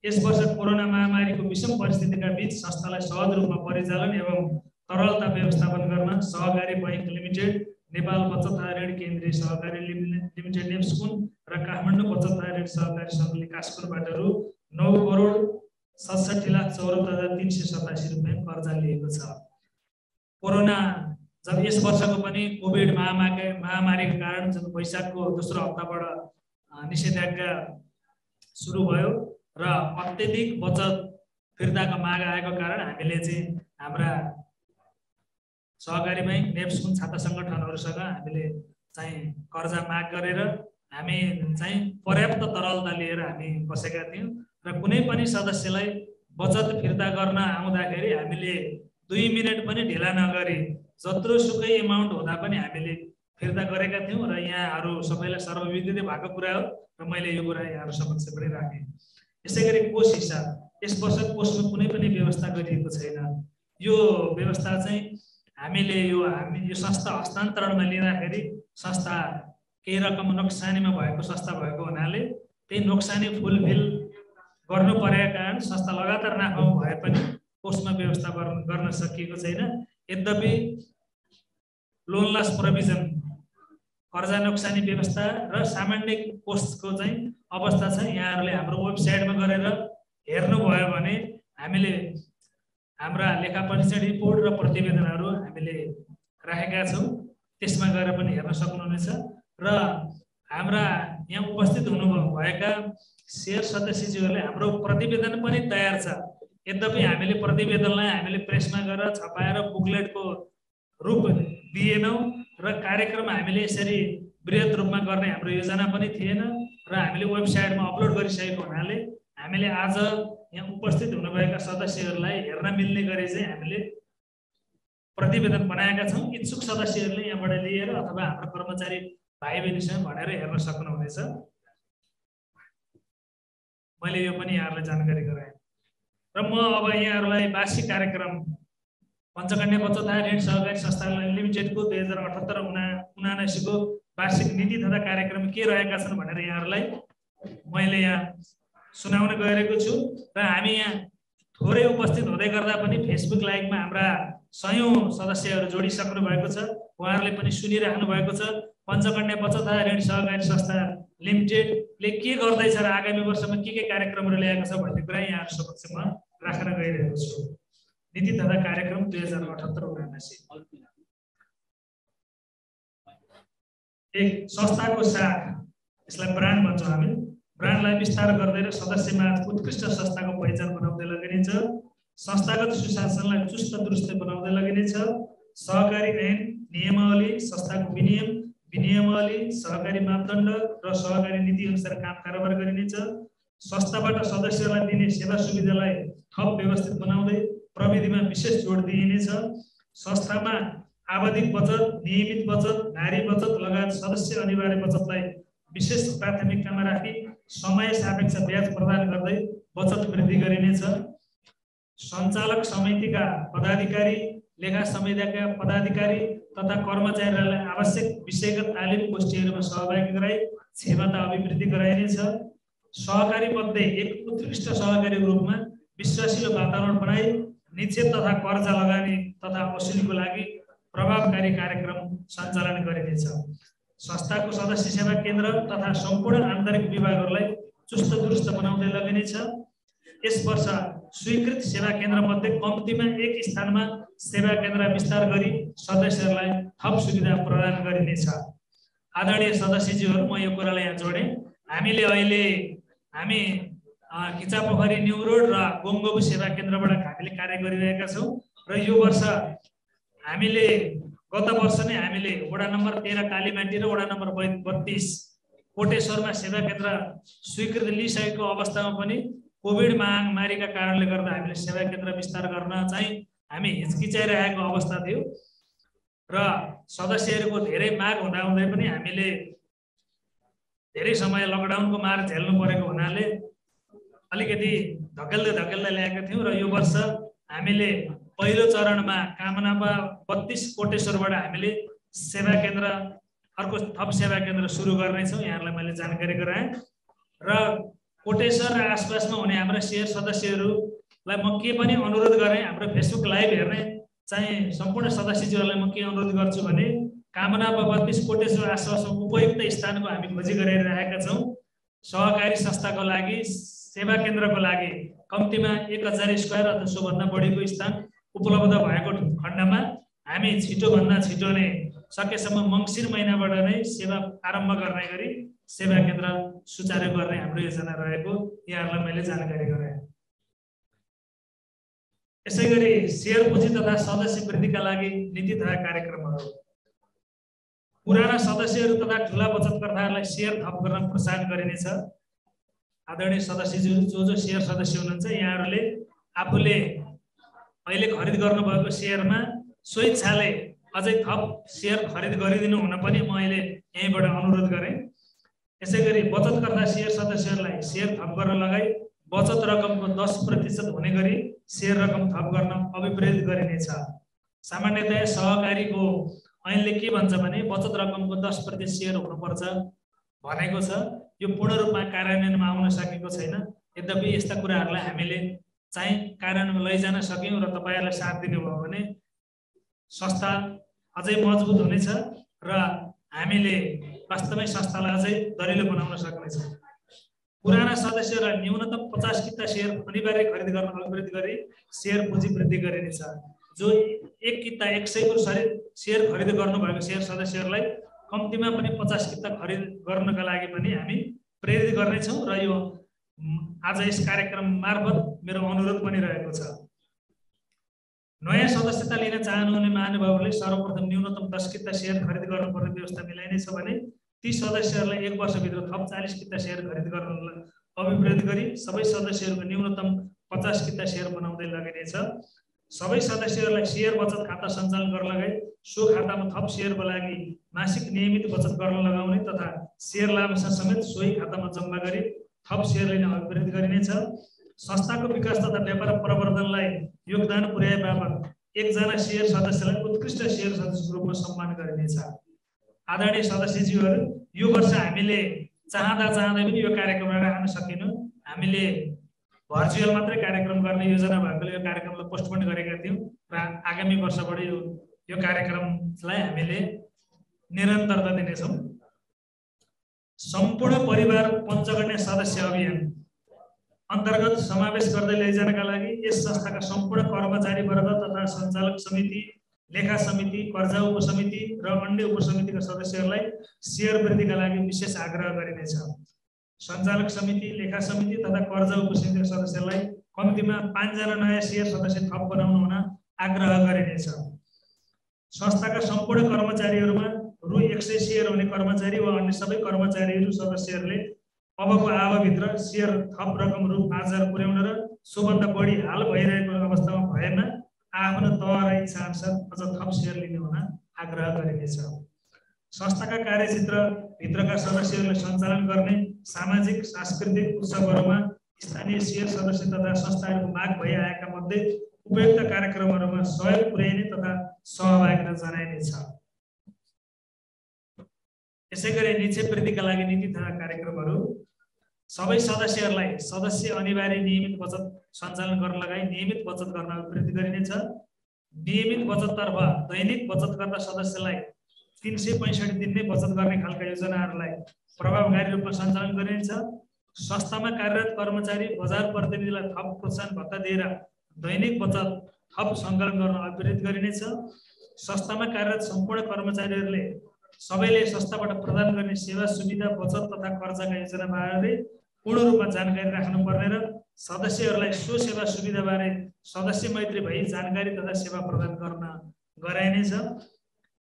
यस वर्ष कोरोना महामारीको विषम परिस्थितिका बीच संस्थालाई सहज रूपमा परिचालन एवं तरलता व्यवस्थापन गर्न सहकारी बैंक लिमिटेड, नेपाल बचत ऋण केन्द्रीय सहकारी लिमिटेड नेप्सकुन र काठमाडौँ बचत ऋण सहकारी सङ्घले कासपुरबाट रु 9,67,64,387 रुपैयाँ कर्जा लिएको छ। कोरोना जब यस वर्षको पनि कोभिड महामारीको कारण जब वैशाखको दोस्रो हप्ताबाट निषेधाज्ञा सुरु भयो र अत्यधिक बचत फिर्ताको माग आएको कारण हामीले चाहिँ हाम्रा सहकारी बैंक नेप्सकुन छाता सङ्गठनहरूसँग हामीले चाहिँ कर्जा माग गरेर हामी चाहिँ पर्याप्त तरलता लिएर हामी बसेका थियौँ र कुनै पनि सदस्यलाई बचत फिर्ता गर्न आउँदाखेरि हामीले 2 मिनेट पनि ढिला नगरी जत्रोसुकै एमाउन्ट हुँदा पनि हामीले फिर्ता गरेका थियौँ र यहाँहरू सबैलाई सर्वविदित भएको कुरा हो र मैले यो कुरा यहाँहरू समक्ष पनि राखेँ। यसैगरी कोष हिसाब यस वर्ष कोषमा कुनै पनि व्यवस्था गरिएको छैन। यो व्यवस्था चाहिँ हामीले यो संस्था हस्तान्तरणमा लिँदाखेरि संस्था केही रकम नोक्सानीमा भएको संस्था भएको हुनाले त्यही नोक्सानी फुलफिल गर्नु परेका कारण संस्था लगातार नाफामा भए पनि कोषमा व्यवस्था गर्न सकिएको छैन। यद्यपि लोन लस प्रोभिजन कर्जा नोक्सानी व्यवस्था र सामान्य कोषको चाहिँ अवस्था छ। यहाँहरूले हाम्रो वेबसाइटमा गएर हेर्नुभयो भने हामीले हाम्रा लेखा परीक्षण रिपोर्ट र प्रतिवेदनहरू हामीले राखेका छौँ, त्यसमा गएर पनि हेर्न सक्नुहुनेछ। र हाम्रा यहाँ उपस्थित हुनुभएका शेयर सदस्यज्यूहरूले हाम्रो प्रतिवेदन पनि तयार छ। यद्यपि हामीले प्रतिवेदनलाई हामीले प्रेसमा गएर छपाएर बुकलेटको रूप दिएनौँ र कार्यक्रम हामीले यसरी बृहत रूपमा गर्ने हाम्रो योजना पनि थिएन र हामीले वेबसाइटमा अपलोड गरिसकेको हुनाले हामीले आज यहाँ उपस्थित हुनुभएका सदस्यहरूलाई हेर्न मिल्ने गरी चाहिँ हामीले प्रतिवेदन बनाएका छौँ। इच्छुक सदस्यहरूले यहाँबाट लिएर अथवा हाम्रो कर्मचारी भाइ बहिनीसँग भनेर हेर्न सक्नुहुनेछ। मैले यो पनि यहाँहरूलाई जानकारी गराएँ र म अब यहाँहरूलाई वार्षिक कार्यक्रम पञ्चकन्या बचत ऋण सहकारी संस्था लिमिटेडको 2078-79 को वार्षिक नीति तथा कार्यक्रम के रहेका छन् भनेर यहाँहरूलाई मैले यहाँ सुनाउन गइरहेको छु। र हामी यहाँ थोरै उपस्थित हुँदै गर्दा पनि फेसबुक लाइभमा हाम्रा सयौं सदस्यहरू जोडिसक्नु भएको छ। उहाँहरूले पनि सुनिराख्नु भएको छ। पञ्चकन्या बचत ऋण सहकारी संस्था लिमिटेडले के गर्दैछ र आगामी वर्षमा के कार्यक्रमहरू ल्याएको छ भन्ने कुरा यहाँहरू समक्षमा राख्न गइरहेको छु। नीति तथा कार्यक्रम 2078-79 एक संस्थाको साख, यसलाई ब्रान्ड भन्छौँ हामी। ब्रान्डलाई विस्तार गर्दै र सदस्यमा उत्कृष्ट संस्थाको पहिचान बनाउँदै लगिनेछ। संस्थागत सुशासनलाई चुस्त दुरुस्त बनाउँदै लगिनेछ। सहकारी ऐन नियमावली, संस्थाको विनियमावली, सहकारी मापदण्ड र सहकारी नीति अनुसार काम कारोबार गरिनेछ। संस्थाबाट सदस्यलाई दिने सेवा सुविधालाई थप व्यवस्थित बनाउँदै प्रविधिमा विशेष जोड दिइनेछ। संस्थामा आवधिक बचत, नियमित बचत, नारी बचत लगायत सदस्य अनिवार्य बचतलाई विशेष प्राथमिकतामा राखी समय सापेक्ष ब्याज प्रदान गर्दै बचत वृद्धि गरिनेछ। सञ्चालक समितिका पदाधिकारी, लेखा समितिका पदाधिकारी तथा कर्मचारीहरूलाई आवश्यक विषयगत तालिम गोष्ठीहरूमा सहभागी गराई क्षमता अभिवृद्धि गराइनेछ। सहकारी मध्ये एक उत्कृष्ट सहकारी रूपमा विश्वासिलो वातावरण बनाई निक्षेप तथा कर्जा लगानी तथा वसुलीको लागि प्रभावकारी कार्यक्रम सञ्चालन गरिनेछ। संस्थाको सदस्य सेवा केन्द्र तथा सम्पूर्ण आन्तरिक विभागहरूलाई चुस्त दुरुस्त बनाउँदै लगिनेछ। यस वर्ष स्वीकृत सेवा केन्द्र मध्ये कम्तीमा एक स्थानमा सेवा केन्द्र विस्तार गरी सदस्यहरूलाई थप सुविधा प्रदान गरिनेछ। आदरणीय सदस्यज्यूहरू, म यो कुरालाई यहाँ जोडेँ। हामी खिचापोखरी न्यू रोड र गोङ्गोबु सेवा केन्द्रबाट हामीले कार्य गरिरहेका छौँ र यो वर्ष हामीले गत वर्ष नै हामीले वडा नम्बर 13 कालीमाटी र वडा नम्बर 32 कोटेश्वरमा सेवा केन्द्र स्वीकृति लिइसकेको अवस्थामा पनि कोभिड महामारीका कारणले गर्दा हामीले सेवा केन्द्र विस्तार गर्न चाहिँ हामी हिचकिचाइरहेको अवस्था थियो र सदस्यहरूको धेरै माग हुँदाहुँदै पनि हामीले धेरै समय लकडाउनको मार झेल्नु परेको हुनाले अलिकति धकेल्दै ल्याएका थियौँ र यो वर्ष हामीले पहिलो चरणमा कामनामा 32 कोटेश्वरबाट हामीले सेवा केन्द्र अर्को थप सेवा केन्द्र सुरु गर्नेछौँ। यहाँहरूलाई मैले जानकारी गराएँ र कोटेश्वर र आसपासमा हुने हाम्रा शेयर सदस्यहरूलाई म के पनि अनुरोध गरेँ, हाम्रो फेसबुक लाइभ हेर्ने चाहिँ सम्पूर्ण सदस्यज्यूहरूलाई म के अनुरोध गर्छु भने कामनामा 32 कोटेश्वर आसपासमा उपयुक्त स्थानको हामी खोजी गरिरहेका छौँ। सहकारी संस्थाको लागि सेवा केन्द्रको लागि कम्तीमा 1000 स्क्वायर अथवा सोभन्दा बढीको स्थान उपलब्ध भएको खण्डमा हामी छिटोभन्दा छिटो नै सकेसम्म मङ्सिर महिनाबाट नै सेवा आरम्भ गर्ने गरी सेवा केन्द्र सुचारू गर्ने हाम्रो योजना रहेको यहाँहरूलाई मैले जानकारी गराएँ। यसैगरी शेयर पुँजी तथा सदस्य वृद्धिका लागि नीति तथा कार्यक्रमहरू, पुराना सदस्यहरू तथा ठुला बचतकर्ताहरूलाई शेयर थप गर्न प्रोत्साहन गरिनेछ। आदरणीय सदस्यज्यू जो शेयर सदस्य हुनुहुन्छ, यहाँहरूले आफूले अहिले खरिद गर्नुभएको शेयरमा स्वेच्छाले अझै थप शेयर खरिद गरिदिनु हुन पनि म अहिले यहीँबाट अनुरोध गरेँ। यसैगरी बचतकर्ता शेयर सदस्यहरूलाई शेयर थप गर्न लगाई बचत रकमको 10% हुने गरी सेयर रकम थप गर्न अभिप्रेरित गरिनेछ। सामान्यतया सहकारीको ऐनले के भन्छ भने बचत रकमको 10% सेयर हुनुपर्छ भनेको छ। यो पूर्ण रूपमा कार्यान्वयनमा आउन सकेको छैन। यद्यपि यस्ता कुराहरूलाई हामीले चाहिँ कार्यान्वयन लैजान सक्यौँ र तपाईँहरूलाई साथ दिनुभयो भने संस्था अझै मजबुत हुनेछ र हामीले वास्तवमै संस्थालाई अझै दरिलो बनाउन सक्नेछ। पुराना सदस्यहरूलाई न्यूनतम 50 किता सेयर अनिवार्य खरिद गर्न अभिप्रेरित गरी सेयर पुँजी वृद्धि गरिनेछ। जो 1 किता 100 को सेयर खरिद गर्नुभएको सेयर सदस्यहरूलाई कम्तीमा पनि 50 किता खरिद गर्नका लागि पनि हामी प्रेरित गर्नेछौँ र यो आज यस कार्यक्रम मार्फत मेरो अनुरोध पनि रहेको छ। नयाँ सदस्यता लिन चाहनुहुने महानुभावहरूले सर्वप्रथम न्यूनतम 10 किता सेयर खरिद गर्नुपर्ने व्यवस्था मिलाइनेछ भने ती सदस्यहरूलाई 1 वर्षभित्र थप 40 किता सेयर खरिद गर्न अभिप्रेरित गरी सबै सदस्यहरूको न्यूनतम 50 किता सेयर बनाउँदै लगिनेछ। सबै सदस्यहरूलाई सेयर बचत खाता सञ्चालन गर्न लगाई सो खातामा थप सेयरको लागि मासिक नियमित बचत गर्न लगाउने तथा सेयर लाभांश समेत सोही खातामा जम्मा गरी थप सेयर लिन अभिप्रेरित गरिनेछ। संस्थाको विकास तथा व्यापार प्रवर्धनलाई योगदान पुर्याए बापत एकजना सेयर सदस्यलाई उत्कृष्ट सेयर सदस्यको रूपमा सम्मान गरिनेछ। आदरणीय सदस्यज्यूहरू, यो वर्ष हामीले चाहँदा पनि यो कार्यक्रममा राख्न सकेनौँ। हामीले भर्चुअल मात्रै कार्यक्रम गर्ने योजना भएकोले यो कार्यक्रमलाई पोस्टपोन गरेका थियौँ र आगामी वर्षबाट यो कार्यक्रमलाई हामीले निरन्तरता दिनेछौँ। सम्पूर्ण परिवार पञ्चकन्या सदस्य अभियान अन्तर्गत समावेश गर्दै लैजानका लागि यस संस्थाका सम्पूर्ण कर्मचारी वर्ग तथा सञ्चालक समिति, लेखा समिति, कर्जा उपसमिति र अन्य उपसमितिका सदस्यहरूलाई सेयर वृद्धिका लागि विशेष आग्रह गरिनेछ। सञ्चालक समिति, लेखा समिति तथा कर्जा उपसमितिका सदस्यहरूलाई कम्तीमा 5 जना नयाँ सेयर सदस्य थप बनाउनु हुन आग्रह गरिनेछ। संस्थाका सम्पूर्ण कर्मचारीहरूमा रु 100 सेयर हुने कर्मचारी वा अन्य सबै कर्मचारीहरू सदस्यहरूले अबको आवधिभित्र सेयर थप रकम रु 5000 पुर्याउन र सोभन्दा बढी हाल भइरहेको अवस्थामा भएमा आफ्नो तह र इच्छा अनुसार अझ थप सेयर लिने हुन आग्रह गरिनेछ। संस्थाका कार्यक्षेत्रभित्रका सदस्यहरूले सञ्चालन गर्ने सामाजिक सांस्कृतिक उत्सवहरूमा स्थानीय सेयर सदस्य तथा संस्थाहरूको माग भइआएका मध्ये उपयुक्त कार्यक्रमहरूमा सहयोग पुर्याइने तथा सहभागिता जनाइनेछ। यसैगरी निश्चय वृद्धिका लागि नीति तथा कार्यक्रमहरू सबै सदस्यहरूलाई सदस्य अनिवार्य नियमित बचत सञ्चालन गर्न लगाई नियमित बचत गर्न अभिप्रेरित गरिनेछ। नियमित बचततर्फ दैनिक बचतकर्ता सदस्यलाई 365 दिन नै बचत गर्ने खालका योजनाहरूलाई प्रभावकारी रूपमा सञ्चालन गरिनेछ। संस्थामा कार्यरत कर्मचारी बजार प्रतिनिधिलाई थप प्रोत्साहन भत्ता दिएर दैनिक बचत थप सङ्कलन गर्न अभिप्रेरित गरिनेछ। संस्थामा कार्यरत सम्पूर्ण कर्मचारीहरूले सबैले संस्थाबाट प्रदान गर्ने सेवा सुविधा बचत तथा कर्जाका योजनाबारे पूर्ण रूपमा जानकारी राख्नुपर्ने र सदस्यहरूलाई सो सेवा सुविधाबारे सदस्य मैत्री भई जानकारी तथा सेवा प्रदान गर्न गराइनेछ।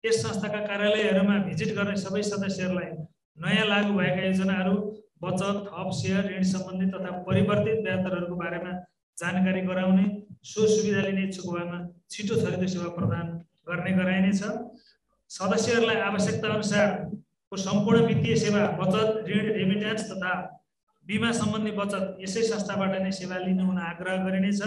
यस संस्थाका कार्यालयहरूमा भिजिट गर्ने सबै सदस्यहरूलाई नयाँ लागू भएका योजनाहरू, बचत, थप सेयर, ऋण सम्बन्धी तथा परिवर्तित ब्याज दरहरूको बारेमा जानकारी गराउने, सो सुविधा लिने इच्छुक भएमा छिटो छरितो सेवा प्रदान गर्ने गराइनेछ। सदस्यहरूलाई आवश्यकता अनुसारको सम्पूर्ण वित्तीय सेवा, बचत, ऋण, रेमिट्यान्स तथा बिमा सम्बन्धी बचत यसै संस्थाबाट नै सेवा लिनु हुन आग्रह गरिनेछ।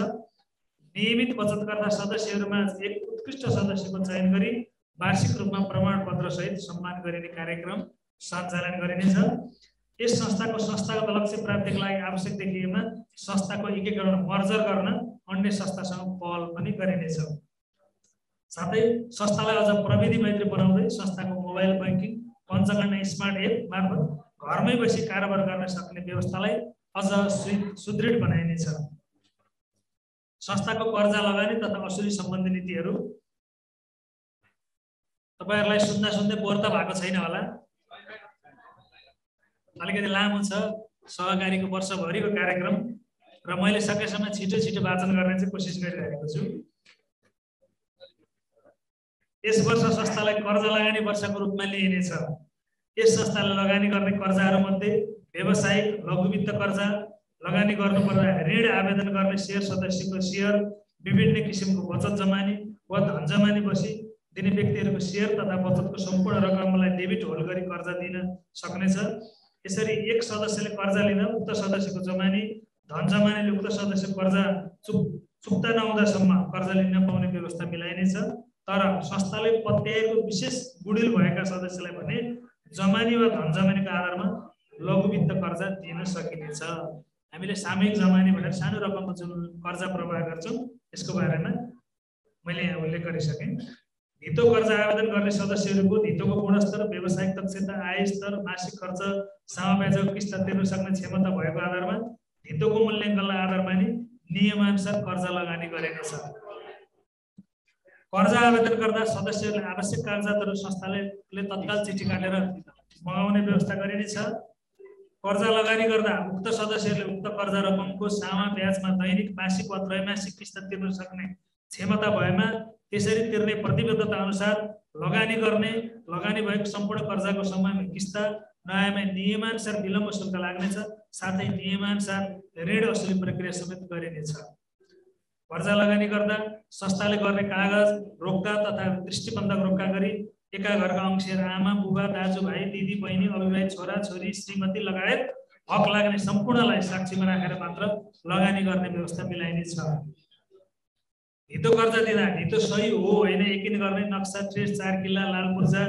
नियमित बचतकर्ता सदस्यहरूमा एक उत्कृष्ट सदस्यको चयन गरी वार्षिक रूपमा प्रमाणपत्र सहित सम्मान गरिने कार्यक्रम सञ्चालन गरिनेछ। यस संस्थाको संस्थागत लक्ष्य प्राप्तिका लागि आवश्यक देखिएमा संस्थाको एकीकरण मर्जर गर्न अन्य संस्थासँग पहल पनि गरिनेछ। साथै संस्थालाई अझ प्रविधि मैत्री बनाउँदै संस्थाको mobile banking, Panchakanya smart app मार्फत घरमै बसी कारोबार गर्न सक्ने व्यवस्थालाई अझ सुदृढ बनाइनेछ। संस्थाको कर्जा लगानी तथा असुली सम्बन्धी नीतिहरू तपाईहरुलाई सुन्दै बोर त भएको छैन होला, अलिकति लामो छ सहकारीको वर्षभरिको कार्यक्रम र मैले सकेसम्म छिटो वाचन गर्ने चाहिँ कोसिस गरिरहेको छु। यस वर्ष संस्थालाई कर्जा लगानी वर्षको रूपमा लिइनेछ। यस संस्थाले लगानी गर्ने कर्जाहरू मध्ये व्यावसायिक लघु वित्त कर्जा, लगानी गर्नुपर्दा ऋण आवेदन गर्ने शेयर सदस्यको शेयर, विभिन्न किसिमको बचत जमानी वा धन जमानी बसी दिने व्यक्तिहरूको शेयर तथा बचतको सम्पूर्ण रकमलाई डेबिट होल्ड गरी कर्जा दिन सक्नेछ। यसरी एक सदस्यले कर्जा लिँदा उक्त सदस्यको जमानी, धन जमानीले उक्त सदस्य कर्जा चुक्ता नहुँदासम्म कर्जा लिन पाउने व्यवस्था मिलाइनेछ। तर संस्थाले पत्याएको विशेष गुडिल भएका सदस्यलाई भने जमानी वा धन जमानीको आधारमा लघु वित्त कर्जा दिन सकिनेछ। हामीले सामूहिक जमानी भनेर सानो रकमको जुन कर्जा प्रवाह गर्छौँ यसको बारेमा मैले यहाँ उल्लेख गरिसकेँ। धितो कर्जा आवेदन गर्ने सदस्यहरूको धितोको गुणस्तर, व्यावसायिक दक्षता, आय स्तर, मासिक खर्च, सामाब्याजको किस्ता तिर्न सक्ने क्षमता भएको आधारमा धितोको मूल्याङ्कनलाई आधारमा नि नियमानुसार कर्जा लगानी गरेको छ। कर्जा आवेदन गर्दा सदस्यहरूले आवश्यक कागजातहरू संस्थाले तत्काल चिठी काटेर मगाउने व्यवस्था गरिनेछ। कर्जा लगानी गर्दा उक्त सदस्यहरूले उक्त कर्जा रकमको सामा ब्याजमा दैनिक, मासिक वा त्रैमासिक किस्ता तिर्न सक्ने क्षमता भएमा त्यसरी तिर्ने प्रतिबद्धता अनुसार लगानी गर्ने, लगानी भएको सम्पूर्ण कर्जाको समयमा किस्ता नआएमा नियमानुसार विलम्ब शुल्क लाग्नेछ। साथै नियमानुसार ऋण असुली प्रक्रिया समेत गरिनेछ। कर्जा लगानी गर्दा संस्थाले गर्ने कागज रोक्का तथा दृष्टिबन्धक रोक्का गरी एका घरका अंशिर आमा, बुबा, दाजुभाइ, दिदी, बहिनी, अविवाहित छोरा छोरी, श्रीमती लगायत हक लाग्ने सम्पूर्णलाई साक्षीमा राखेर मात्र लगानी गर्ने व्यवस्था मिलाइनेछ। धितो कर्जा दिँदा धितो सही हो होइन यकिन गर्ने नक्सा, ट्रेस, 4 किल्ला, लाल पूर्जा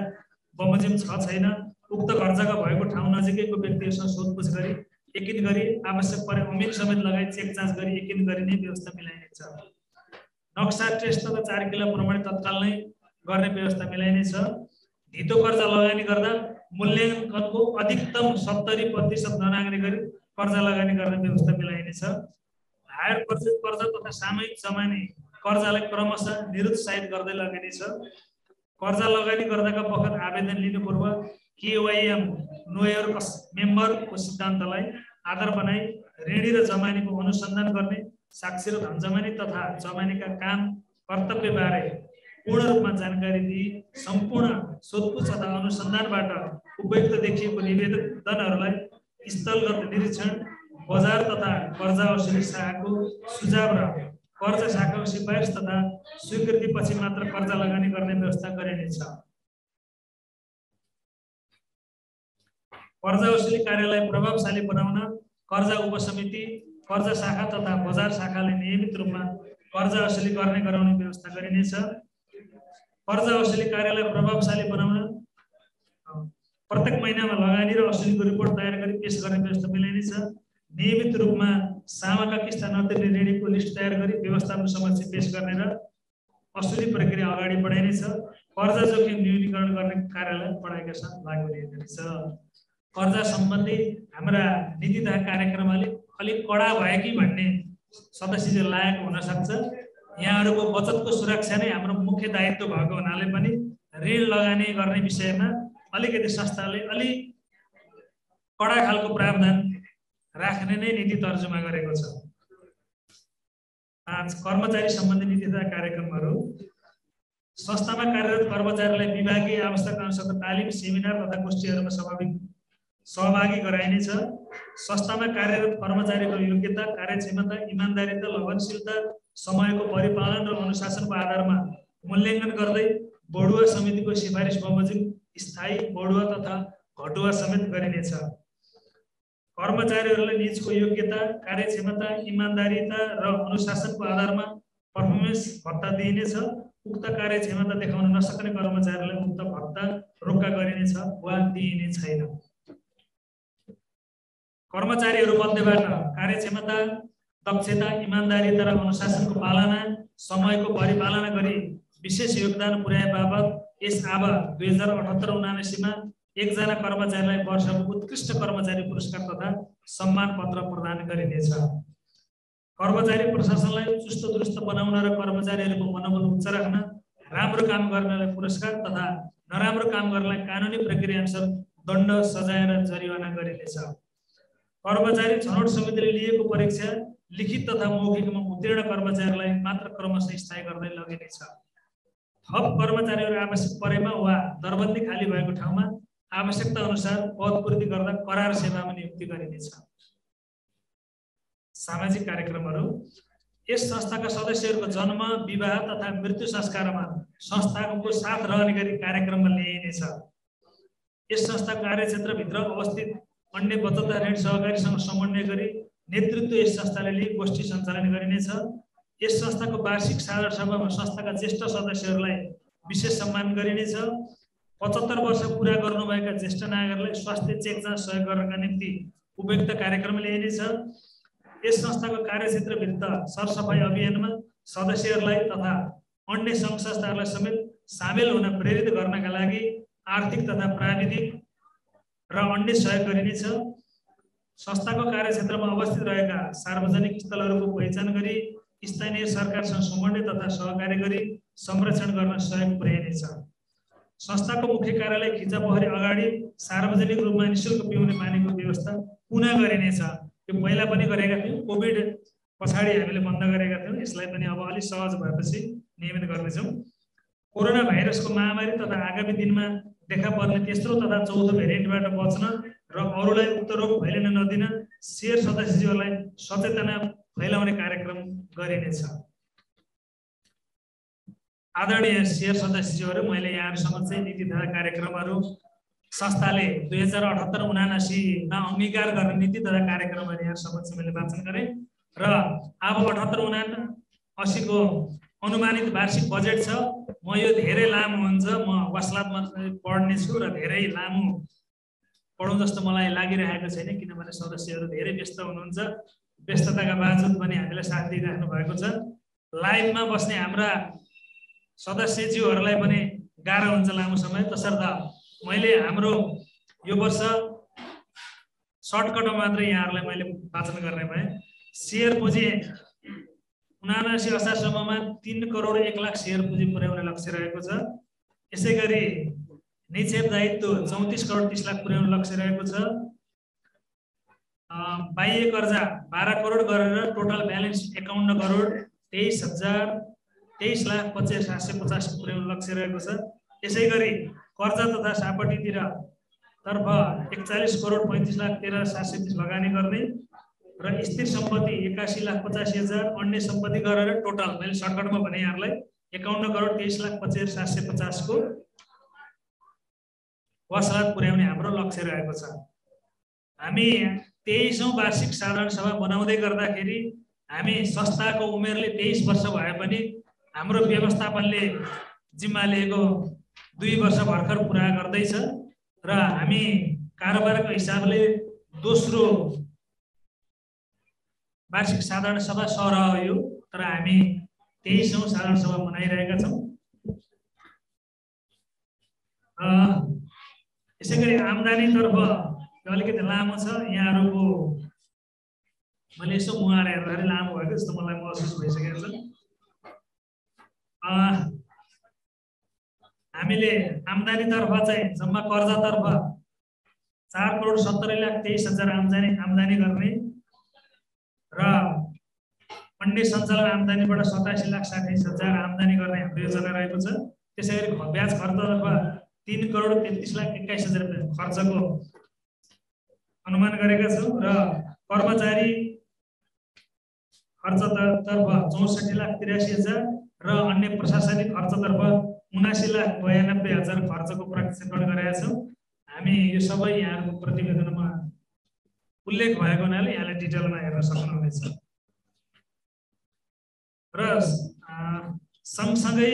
बमोजिम छ छैन, उक्त कर्जाका भएको ठाउँ नजिकैको व्यक्तिहरूसँग सोधपुछ गरी यकिन गरी आवश्यक परे अमिन समेत लगाई चेक जाँच गरी यकिन गरिने व्यवस्था मिलाइनेछ। नक्सा, ट्रेस तथा 4 किल्ला प्रमाणित तत्काल नै गर्ने व्यवस्था मिलाइनेछ। धितो कर्जा लगानी गर्दा मूल्याङ्कनको अधिकतम 70% ननाग्ने गरी कर्जा लगानी गर्ने व्यवस्था मिलाइनेछ। हायर पर्चेज कर्जा तथा सामूहिक जमानी कर्जालाई क्रमशः निरुत्साहित गर्दै लगिनेछ। कर्जा लगानी गर्दाका बखत आवेदन लिनु पूर्व KYM नो योर मेम्बरको सिद्धान्तलाई आधार बनाई ऋणी र जमानीको अनुसन्धान गर्ने, साक्षी र धन जमानी तथा जमानीका काम कर्तव्यबारे पूर्ण रूपमा जानकारी दिई सम्पूर्ण सोधपुछ तथा अनुसन्धानबाट उपयुक्त देखिएको निवेदनहरूलाई स्थलगत निरीक्षण, बजार तथा कर्जा औषधि शाखाको सुझाव र कर्जा शाखाको सिफारिस तथा स्वीकृतिपछि मात्र कर्जा लगानी गर्ने व्यवस्था गरिनेछ। कर्जा औषधि कार्यलाई प्रभावशाली बनाउन कर्जा उपसमिति, कर्जा शाखा तथा बजार शाखाले नियमित रूपमा कर्जा औषधि गर्ने गराउने व्यवस्था गरिनेछ। कर्जा औषधि कार्यलाई प्रभावशाली बनाउन प्रत्येक महिनामा लगानी र औषधिको रिपोर्ट तयार गरी पेश गर्ने व्यवस्था मिलाइनेछ। नियमित रूपमा सामाका किस्ता नतिर्ने ऋणीको लिस्ट तयार गरी व्यवस्थापन समक्ष पेश गर्ने र औषधि प्रक्रिया अगाडि बढाइनेछ। कर्जा जोखिम न्यूनीकरण गर्ने कार्यलाई बढाइका साथ लागू गरिनेछ। कर्जा सम्बन्धी हाम्रा नीति तथा कार्यक्रम अलिक कडा भयो कि भन्ने सदस्यले लागेको हुन सक्छ। यहाँहरूको बचतको सुरक्षा नै हाम्रो मुख्य दायित्व भएको हुनाले पनि ऋण लगानी गर्ने विषयमा अलिकति संस्थाले अलिक कडा खालको प्रावधान राख्ने नै नीति तर्जुमा गरेको छ। कर्मचारी सम्बन्धी नीति तथा कार्यक्रमहरू संस्थामा कार्यरत कर्मचारीलाई विभागीय आवश्यकता अनुसारको तालिम, सेमिनार तथा गोष्ठीहरूमा सहभागी गराइनेछ। संस्थामा कार्यरत कर्मचारीको योग्यता, कार्यक्षमता, इमानदारिता, लगनशीलता, समयको परिपालन र अनुशासनको आधारमा मूल्याङ्कन गर्दै बढुवा समितिको सिफारिस बमोजिम स्थायी, बढुवा तथा घटुवा समेत गरिनेछ। कर्मचारीहरूलाई निजको योग्यता, कार्यक्षमता, इमानदारिता र अनुशासनको आधारमा पर्फर्मेन्स भत्ता दिइनेछ। उक्त कार्यक्षमता देखाउन नसक्ने कर्मचारीलाई उक्त भत्ता रोक्का गरिनेछ वा दिइने छैन। कर्मचारीहरू मध्येबाट कार्यक्षमता, दक्षता, इमानदारिता र अनुशासनको पालना, समयको परिपालना गरी विशेष योगदान पुर्याए बापत यस आब 2078-79 मा एकजना कर्मचारीलाई वर्षको उत्कृष्ट कर्मचारी पुरस्कार तथा सम्मान पत्र प्रदान गरिनेछ। कर्मचारी प्रशासनलाई चुस्त दुरुस्त बनाउन र कर्मचारीहरूको मनोबल उच्च राख्न राम्रो काम गर्नेलाई पुरस्कार तथा नराम्रो काम गर्नेलाई कानुनी प्रक्रिया अनुसार दण्ड, सजाय र जरिवाना गरिनेछ। कर्मचारी छनौट समितिले लिएको परीक्षा लिखित तथा मौखिकमा उत्तीर्ण कर्मचारीलाई मात्र क्रमशः स्थायी गर्दै लगिनेछ। थप कर्मचारीहरू आवश्यक परेमा वा दरबन्दी खाली भएको ठाउँमा आवश्यकता अनुसार पदपूर्ति गर्दा करार सेवामा नियुक्ति गरिनेछ। सामाजिक कार्यक्रमहरू यस संस्थाका सदस्यहरूको जन्म, विवाह तथा मृत्यु संस्कारमा संस्थाको साथ रहने गरी कार्यक्रममा ल्याइनेछ। यस संस्थाको कार्यक्षेत्रभित्र अवस्थित अन्य बचत ऋण सहकारीसँग समन्वय गरी नेतृत्व यस संस्थाले लिई गोष्ठी सञ्चालन गरिनेछ। यस संस्थाको वार्षिक साधारण सभामा संस्थाका ज्येष्ठ सदस्यहरूलाई विशेष सम्मान गरिनेछ। 75 वर्ष पुरा गर्नुभएका ज्येष्ठ नागरिकलाई स्वास्थ्य चेक जाँच सहयोग गर्नका निम्ति उपयुक्त कार्यक्रम ल्याइनेछ। यस संस्थाको कार्यक्षेत्रभित्र सरसफाइ अभियानमा सदस्यहरूलाई तथा अन्य सङ्घ संस्थाहरूलाई समेत सामेल हुन प्रेरित गर्नका लागि आर्थिक तथा प्राविधिक र अन्य सहयोग गरिनेछ। संस्थाको कार्यक्षेत्रमा अवस्थित रहेका सार्वजनिक स्थलहरूको पहिचान गरी स्थानीय सरकारसँग समन्वय तथा सहकार्य गरी संरक्षण गर्न सहयोग पुर्याइनेछ। संस्थाको मुख्य कार्यालय खिचापोखरी अगाडि सार्वजनिक रूपमा निःशुल्क पिउने पानीको व्यवस्था पुनः गरिनेछ। यो पहिला पनि गरेका थियौँ, कोभिड पछाडि हामीले बन्द गरेका थियौँ। यसलाई पनि अब अलि सहज भएपछि नियमित गर्नेछौँ। कोरोना भाइरसको महामारी तथा आगामी दिनमा देखा पर्ने तेस्रो तथा चौथो भेरिएन्टबाट बच्न र अरूलाई उक्त रोग फैलिन नदिन शेयर सदस्यहरूलाई सचेतना फैलाउने कार्यक्रम गरिनेछ। आदरणीय शेयर सदस्यहरू, मैले यहाँहरूसँग चाहिँ नीति तथा कार्यक्रमहरू संस्थाले 2078-79 मा अंगीकार गर्ने नीति तथा कार्यक्रमहरू यहाँ समक्ष मैले वाचन गरेँ र अब 78-79 को अनुमानित वार्षिक बजेट छ। म यो धेरै लामो हुन्छ, म वसलातमा पढ्ने छु र धेरै लामो पढौँ जस्तो मलाई लागिरहेको छैन, किनभने सदस्यहरू धेरै व्यस्त हुनुहुन्छ। व्यस्तताका बावजुद पनि हामीलाई साथ दिइराख्नु भएको छ। लाइभमा बस्ने हाम्रा सदस्यज्यूहरूलाई पनि गाह्रो हुन्छ लामो समय, तसर्थ मैले हाम्रो यो वर्ष सर्टकटमा मात्रै यहाँहरूलाई मैले वाचन गर्ने भएँ। शेयर पुँजी 79 असारसम्ममा 3 करोड 1 लाख शेयर पुँजी पुर्याउने लक्ष्य रहेको छ। यसै गरी निक्षेप दायित्व 34 करोड 30 लाख पुर्याउने लक्ष्य रहेको छ। बाह्य कर्जा 12 करोड गरेर टोटल ब्यालेन्स 51 करोड 23 लाख 750 पुर्याउने लक्ष्य रहेको छ। यसै गरी कर्जा तथा सापटीतिर तर्फ 41 करोड 35 लाख 13,730 लगानी गर्ने र स्थिर सम्पत्ति 81 लाख 85,000 अन्य सम्पत्ति गरेर टोटल मैले सर्टकटमा भने यहाँहरूलाई 51 करोड 23 लाख 750 को वसलात पुर्याउने हाम्रो लक्ष्य रहेको छ। हामी 23औं वार्षिक साधारण सभा बनाउँदै गर्दाखेरि हामी संस्थाको उमेरले 23 वर्ष भए पनि हाम्रो व्यवस्थापनले जिम्मा लिएको 2 वर्ष भर्खर पुरा गर्दैछ र हामी कारोबारको हिसाबले दोस्रो वार्षिक साधारण सभा सरह यो, तर हामी 23औं साधारण सभा मनाइरहेका छौँ। यसै गरी आम्दानीतर्फ अलिकति लामो छ, यहाँहरूको मैले यसो मुहार हेर्दाखेरि लामो भएको जस्तो मलाई महसुस भइसकेको छ। हामीले आम्दानीतर्फ चाहिँ जम्मा कर्जातर्फ 4 करोड 70 लाख 23,000 आम्दानी गर्ने र अन्य सञ्चालन आम्दानीबाट 87 लाख 28,000 आम्दानी गर्ने हाम्रो योजना रहेको छ। त्यसै गरी ब्याज खर्चतर्फ 3 करोड 33 लाख 21,000 खर्चको अनुमान गरेका छौँ र कर्मचारी खर्चतर्फ 64 लाख 83,000 र अन्य प्रशासनिक खर्चतर्फ 79 लाख 92,000 खर्चको प्रक्षेपण गरेका छौँ। हामी यो सबै यहाँको प्रतिवेदनमा उल्लेख भएको हुनाले यहाँले डिटेलमा हेर्न सक्नुहुनेछ। र सँगसँगै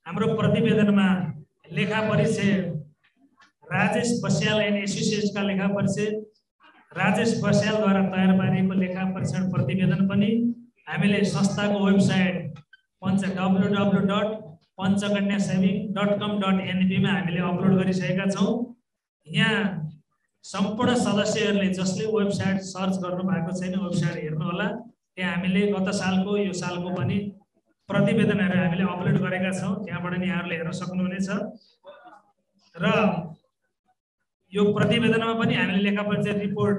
हाम्रो प्रतिवेदनमा लेखा परिचय राजेश बस्याल एन्ड एसोसिएट्सका लेखा परिचय राजेश बस्यालद्वारा तयार पारिएको लेखा परीक्षण प्रतिवेदन पनि हामीले संस्थाको वेबसाइट www.panchakanyasaving.com.np मा हामीले अपलोड गरिसकेका छौँ। यहाँ सम्पूर्ण सदस्यहरूले जसले वेबसाइट सर्च गर्नु भएको छैन वेबसाइट हेर्नु होला। त्यहाँ हामीले गत सालको यो सालको पनि प्रतिवेदनहरू हामीले अपलोड गरेका छौँ, त्यहाँबाट नि यहाँहरूले हेर्न सक्नुहुनेछ। र यो प्रतिवेदनमा पनि हामीले लेखा परिचय रिपोर्ट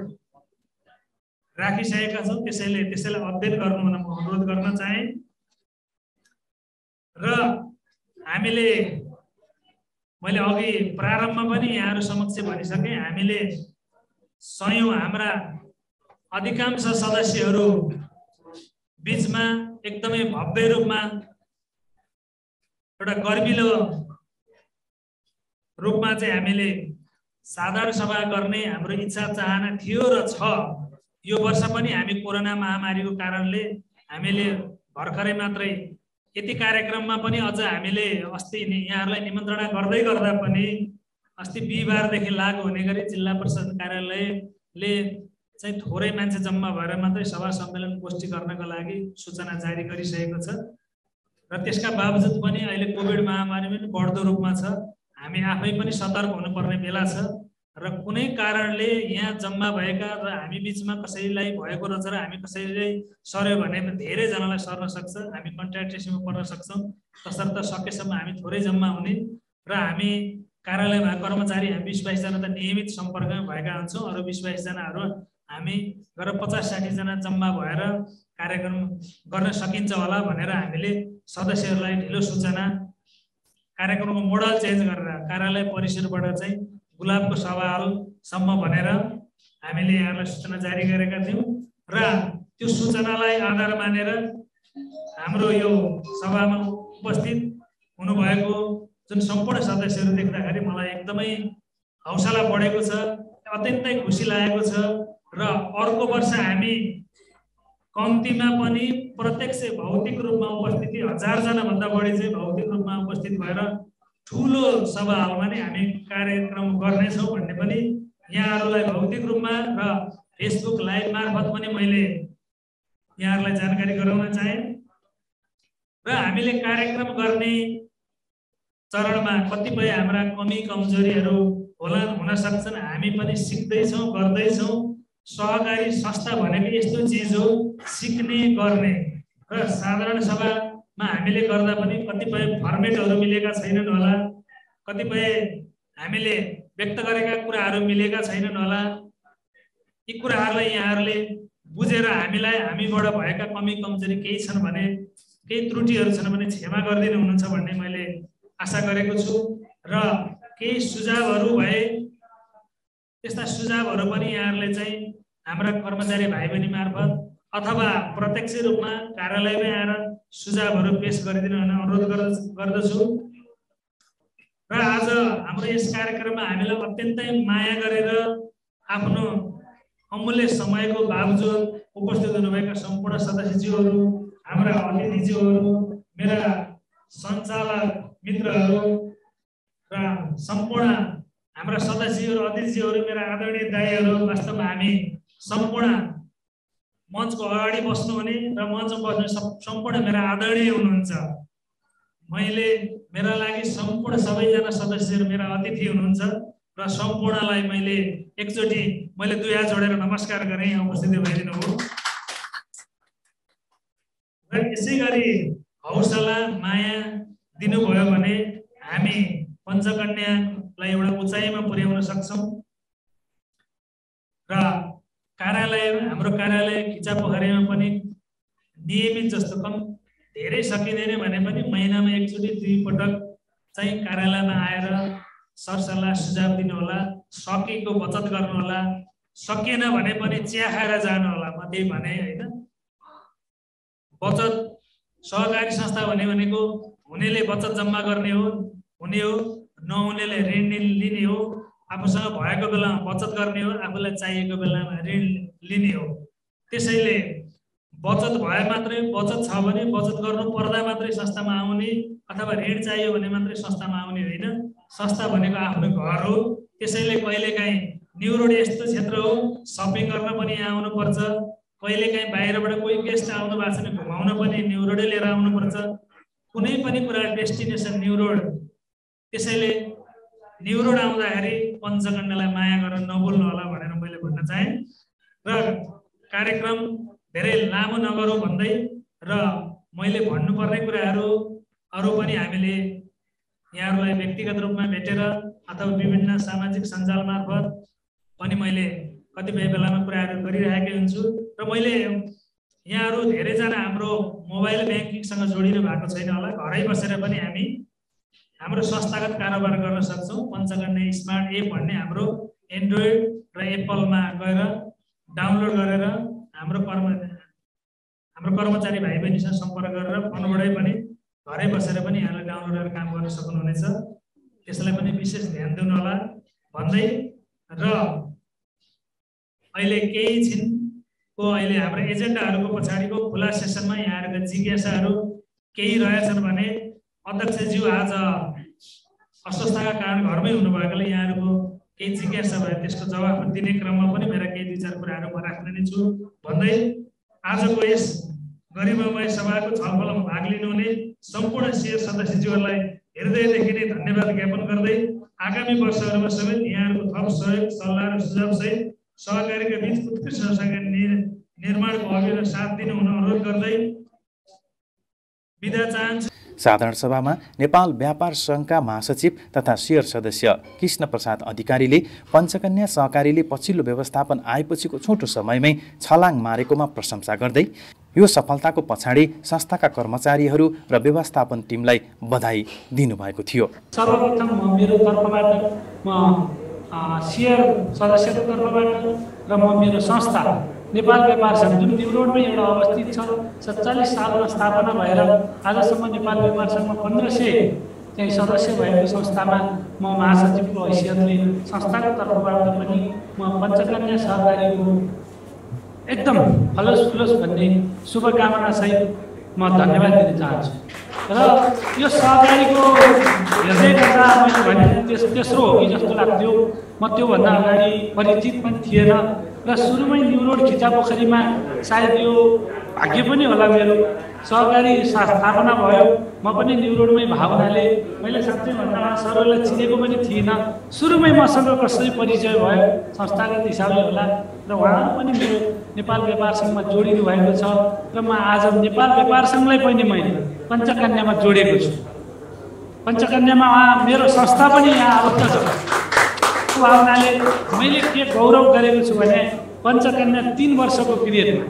राखिसकेका छौँ, त्यसैलाई अपडेट गर्नु म अनुरोध गर्न चाहे। र हामीले मैले अघि प्रारम्भमा पनि यहाँहरू समक्ष भनिसकेँ, हामीले सयौं हाम्रा अधिकांश सदस्यहरू बीचमा एकदमै भव्य रूपमा एउटा गर्मिलो रूपमा चाहिँ हामीले साधारण सभा गर्ने हाम्रो इच्छा चाहना थियो र छ। यो वर्ष पनि हामी कोरोना महामारीको कारणले हामीले भर्खरै मात्रै यति कार्यक्रममा पनि अझ हामीले अस्ति यहाँहरूलाई निमन्त्रणा गर्दै गर्दा पनि अस्ति बिहिबारदेखि लागू हुने गरी जिल्ला प्रशासन कार्यालयले चाहिँ थोरै मान्छे जम्मा भएर मात्रै सभा सम्मेलन गोष्ठी गर्नको लागि सूचना जारी गरिसकेको छ र त्यसका बावजुद पनि अहिले कोभिड महामारी पनि बढ्दो रूपमा छ। हामी आफै पनि सतर्क हुनुपर्ने बेला छ र कुनै कारणले यहाँ जम्मा भएका र हामी बिचमा कसैलाई भएको रहेछ र हामी कसैले सर्यो भने धेरैजनालाई सर्न सक्छ, हामी कन्ट्याक्ट ट्रेसिङमा पर्न सक्छौँ। तसर्थ सकेसम्म हामी थोरै जम्मा हुने र हामी कार्यालयमा कर्मचारी हामी 20-22 जना त नियमित सम्पर्कमा भएका हुन्छौँ। अरू 20-22 जनाहरू हामी गरेर 50-60 जना जम्मा भएर कार्यक्रम गर्न सकिन्छ होला भनेर हामीले सदस्यहरूलाई ढिलो सूचना कार्यक्रमको मोडल चेन्ज गरेर कार्यालय परिसरबाट चाहिँ गुलाबको सभा हलसम्म भनेर हामीले यहाँलाई सूचना जारी गरेका थियौँ र त्यो सूचनालाई आधार मानेर हाम्रो यो सभामा उपस्थित हुनुभएको जुन सम्पूर्ण सदस्यहरू देख्दाखेरि मलाई एकदमै हौसला बढेको छ, अत्यन्तै खुसी लागेको छ र अर्को वर्ष हामी कम्तीमा पनि प्रत्यक्ष भौतिक रूपमा उपस्थिति 1000 जनाभन्दा बढी चाहिँ भौतिक रूपमा उपस्थित भएर ठुलो सभा हलमा नै हामी कार्यक्रम गर्नेछौँ भन्ने पनि यहाँहरूलाई भौतिक रूपमा र फेसबुक लाइभ मार्फत पनि मैले यहाँहरूलाई जानकारी गराउन चाहे र हामीले कार्यक्रम गर्ने चरणमा कतिपय हाम्रा कमी कमजोरीहरू हुन सक्छन्। हामी पनि सिक्दैछौँ, गर्दैछौँ। सहकारी संस्था भनेको यस्तो चिज हो सिक्ने गर्ने र साधारण सभामा हामीले गर्दा पनि कतिपय फर्मेटहरू मिलेका छैनन् होला, कतिपय हामीले व्यक्त गरेका कुराहरू मिलेका छैनन् होला। यी कुराहरूलाई यहाँहरूले बुझेर हामीबाट भएका कमी कमजोरी केही छन् भने, केही त्रुटिहरू छन् भने क्षमा गरिदिनु हुनुहुन्छ भन्ने मैले आशा गरेको छु र केही सुझावहरू भए त्यस्ता सुझावहरू पनि यहाँहरूले चाहिँ हाम्रा कर्मचारी भाइ बहिनी मार्फत अथवा प्रत्यक्ष रूपमा कार्यालयमै आएर सुझावहरू पेश गरिदिनु हुन अनुरोध गर्दछु। र आज हाम्रो यस कार्यक्रममा हामीलाई अत्यन्तै माया गरेर आफ्नो अमूल्य समयको बावजुद उपस्थित हुनुभएका सम्पूर्ण सदस्यज्यूहरू, हाम्रा अतिथिज्यूहरू, मेरा सञ्चालक मित्रहरू र सम्पूर्ण हाम्रा सदस्यहरू, अतिथिज्यूहरू, मेरा आदरणीय दाइहरू, वास्तवमा हामी सम्पूर्ण मञ्चको अगाडि बस्नुहुने र मञ्चमा बस्ने सम्पूर्ण मेरा आदरणीय हुनुहुन्छ। मेरा लागि सम्पूर्ण सबैजना सदस्यहरू मेरा अतिथि हुनुहुन्छ र सम्पूर्णलाई मैले एकचोटि दुई हात जोडेर नमस्कार गरेँ, यहाँ उपस्थित भइदिनु हो। र यसै गरी हौसला माया दिनुभयो भने हामी पञ्चकन्यालाई एउटा उचाइमा पुर्याउन सक्छौँ र हाम्रो कार्यालय खिचापोखरीमा पनि नियमित जस्तो कम धेरै सकिँदैन भने पनि महिनामा एकचोटि 2 पटक चाहिँ कार्यालयमा आएर सरसल्लाह सुझाव दिनु होला, सकेको बचत गर्नु होला, सकिएन भने पनि चिया खाएर जानु होला। म त्यही भने हैन, बचत सहकारी संस्था भनेको हुनेले बचत जम्मा गर्ने हो, हुने हो, नहुनेले ऋण लिने हो, आफूसँग भएको बेलामा बचत गर्ने हो, आफूलाई चाहिएको बेलामा ऋण लिने हो। त्यसैले बचत भए मात्रै, बचत छ भने बचत गर्नु पर्दा मात्रै संस्थामा आउने अथवा ऋण चाहियो भने मात्रै संस्थामा आउने होइन। संस्था भनेको आफ्नो घर हो। त्यसैले कहिलेकाहीँ न्यू रोड यस्तो क्षेत्र हो, सपिङ गर्न पनि यहाँ आउनुपर्छ। कहिलेकाहीँ बाहिरबाट कोही गेस्ट आउनु भएको छ भने घुमाउन पनि न्यू रोडै लिएर आउनुपर्छ। कुनै पनि कुरा डेस्टिनेसन न्यू रोड। त्यसैले न्यू रोड आउँदाखेरि पञ्चकन्यालाई माया गरेर नभुल्नु होला भनेर मैले भन्न चाहेँ। र कार्यक्रम धेरै लामो नगरौँ भन्दै र मैले भन्नुपर्ने कुराहरू अरू पनि हामीले यहाँहरूलाई व्यक्तिगत रूपमा भेटेर अथवा विभिन्न सामाजिक सञ्जाल मार्फत पनि मैले कतिपय बेलामा कुराहरू गरिरहेकै हुन्छु। र मैले यहाँहरू धेरैजना हाम्रो मोबाइल ब्याङ्किङसँग जोडिनु भएको छैन होला, घरै बसेर पनि हामी हाम्रो संस्थागत कारोबार गर्न सक्छौँ। पञ्चकन्या स्मार्ट एप भन्ने हाम्रो एन्ड्रोइड र एप्पलमा गएर डाउनलोड गरेर हाम्रो कर्मचारी भाइ बहिनीसँग सम्पर्क गरेर फोनबाटै पनि घरै बसेर पनि यहाँले डाउनलोड गरेर काम गर्न सक्नुहुनेछ। त्यसलाई पनि विशेष ध्यान दिनु होला भन्दै र अहिले केही छिन अहिले हाम्रो एजेन्डाहरूको पछाडिको खुला सेसनमा यहाँहरूका जिज्ञासाहरू केही रहेछन् भने अध्यक्षज्यू आज अस्वस्थताका कारण घरमै हुनुभएकोले यहाँहरूको केही जिज्ञासा भए त्यसको जवाफ दिने क्रममा पनि मेरा केही दुई चार कुराहरू म राख्ने नै छु भन्दै आजको यस गरिमामय सभाको छलफलमा भाग लिनुहुने सम्पूर्ण शेयर सदस्यज्यूहरूलाई हृदयदेखि नै धन्यवाद ज्ञापन गर्दै आगामी वर्षहरूमा समेत यहाँहरूको थप सहयोग सल्लाह र सुझावसहित सहकारीका बीच उत्कृष्ट सहकारी निर्माणको अभियान साथ दिनु हुन अनुरोध गर्दै बिदा चाहन्छु। साधारण सभामा नेपाल व्यापार सङ्घका महासचिव तथा शेयर सदस्य कृष्ण प्रसाद अधिकारीले पञ्चकन्या सहकारीले पछिल्लो व्यवस्थापन आएपछिको छोटो समयमै छलाङ मारेकोमा प्रशंसा गर्दै यो सफलताको पछाडि संस्थाका कर्मचारीहरू र व्यवस्थापन टिमलाई बधाई दिनुभएको थियो। सर्वप्रथम मेरो तर्फबाट म शेयर सदस्यको तर्फबाट र म मेरो संस्था नेपाल व्यापार सङ्घ जुन निउरोडमै एउटा अवस्थित छ 47 सालमा स्थापना भएर आजसम्म नेपाल व्यापार सङ्घमा 1500 चाहिँ सदस्य भएको संस्थामा म महासचिवको हैसियतले संस्थाको तर्फबाट पनि म पञ्चकन्या सहकारीको एकदम फलोस फुलोस भन्ने शुभकामना सहित म धन्यवाद दिन चाहन्छु। र यो सहकारीको हेर्दै गर्दा मैले भने तेस्रो हो कि जस्तो लाग्थ्यो। म त्योभन्दा अगाडि परिचित पनि थिएन र सुरुमै न्युरोड खिचापोखरीमा सायद यो भाग्य पनि होला मेरो सहकारी स्थापना भयो। म पनि न्युरोडमै भावनाले मैले साँच्चै भन्दा सरलाई चिनेको पनि थिइनँ। सुरुमै मसँग कसरी परिचय भयो संस्थागत हिसाबले होला र उहाँहरू पनि मेरो नेपाल व्यापार सङ्घमा जोडिनु भएको छ र म आज नेपाल व्यापार सङ्घलाई पनि मैले पञ्चकन्यामा जोडेको छु। पञ्चकन्यामा मेरो संस्था पनि यहाँ आबद्ध छ। भावनाले मैले के गौरव गरेको छु भने पञ्चकन्या 3 वर्षको पिरियडमा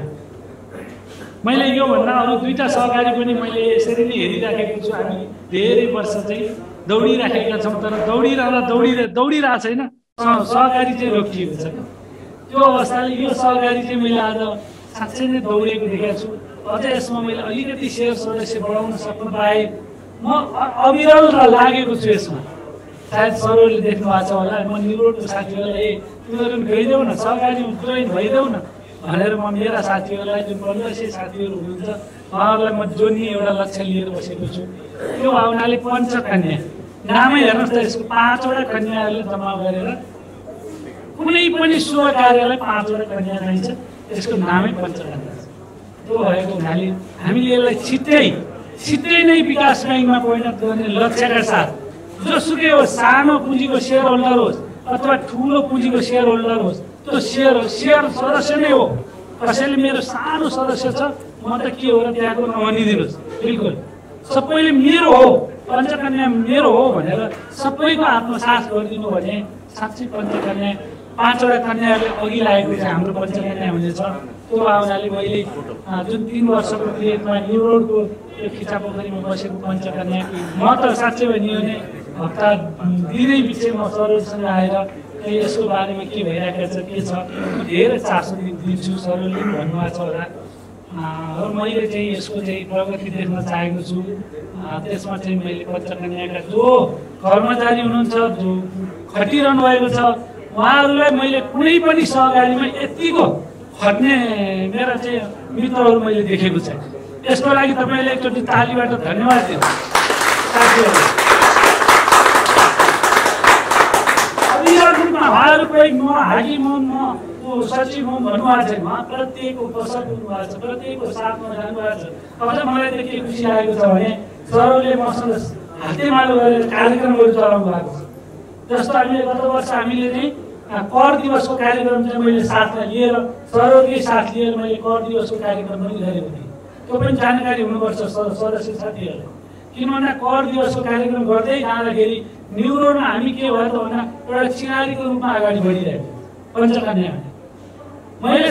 मैले योभन्दा अरू 2टा सहकारी पनि मैले यसरी नै हेरिराखेको छु। हामी धेरै वर्ष चाहिँ दौडिराखेका छौँ तर दौडिरहेको छैन, सहकारी चाहिँ रोकिएको छ। त्यो अवस्थाले यो सहकारी चाहिँ मैले आज साँच्चै नै दौडिएको देखेको छु। अझ यसमा मैले अलिकति शेयर सदस्य बढाउन सक्नु पाएँ। म अविरल लागेको छु यसमा। सायद सरहरूले देख्नु भएको छ होला। म न्युरोडको साथीहरूलाई तिमीहरू गइदेऊ न सहकारीमा जोइन भइदेऊ न भनेर म मेरा साथीहरूलाई जुन 1500 साथीहरू हुनुहुन्छ उहाँहरूलाई म जोड्ने एउटा लक्ष्य लिएर बसेको छु। त्यो भावनाले पञ्चकन्या नामै हेर्नुहोस् त यसको 5वटा कन्याहरूले जम्मा गरेर कुनै पनि शुभ कार्यलाई 5वटा कन्या चाहिन्छ। यसको नामै पञ्चकन्या छ। त्यो भएको हुनाले हामीले यसलाई छिट्टै नै विकास ब्याङ्कमा परिणत गर्ने लक्ष्यका साथ जोसुकै होस्, सानो पुँजीको सेयर होल्डर होस् अथवा ठुलो पुँजीको सेयर होल्डर होस्, त्यो सेयर सदस्य नै हो। कसैले मेरो सानो सदस्य छ म त के हो र त्यहाँको नभनिदिनुहोस्। बिल्कुल सबैले मेरो हो, पञ्चकन्या मेरो हो भनेर सबैको आत्मसात गरिदिनु भने साँच्चै पञ्चकन्या 5वटा कन्याहरूले अघि लागेको चाहिँ हाम्रो पञ्चकन्या हुनेछ। त्यो भावनाले मैले जुन 3 वर्षको पिरियडमा न्युरोडको यो खिचापोखरीमा बसेको पञ्चकन्या म त साँच्चै भने भने हप्ता दिनै पछि म सरहरूसँग आएर यसको बारेमा के भइरहेको छ के छ धेरै चासो दिन्छु। सरहरूले भन्नुभएको छ होला र मैले चाहिँ यसको चाहिँ प्रगति देख्न चाहेको छु। त्यसमा चाहिँ मैले पञ्चकन्याका जो कर्मचारी हुनुहुन्छ जो खटिरहनु भएको छ उहाँहरूलाई मैले कुनै पनि सहकारीमा यतिको खट्ने मेरा चाहिँ मित्रहरू मैले देखेको छैन। यसको लागि तपाईँले एकचोटि तालीबाट धन्यवाद दिनु साथीहरू। उहाँहरू कोही म हाकिम हुँ म सचिव हुँ भन्नुभएको छैन। उहाँ प्रत्येक उपसचिव हुनुभएको छ, प्रत्येकको साथमा जानुभएको छ। अझ मलाई त के खुसी लागेको छ भने सरहरूले मसँग हातेमालो गरेर कार्यक्रमहरू चलाउनु भएको छ। जस्तो हामीले गत वर्ष हामीले चाहिँ कर दिवसको कार्यक्रम चाहिँ मैले साथमा लिएर सरहरूकै साथ लिएर मैले कर दिवसको कार्यक्रम पनि गरेको थिएँ। त्यो पनि जानकारी हुनुपर्छ सदस्य साथीहरूले। किनभने कर दिवसको कार्यक्रम गर्दै जाँदाखेरि न्युरोडमा हामी के भयो त भन्दा एउटा चिनारीको रूपमा अगाडि बढिरहेको पञ्चकन्या। मैले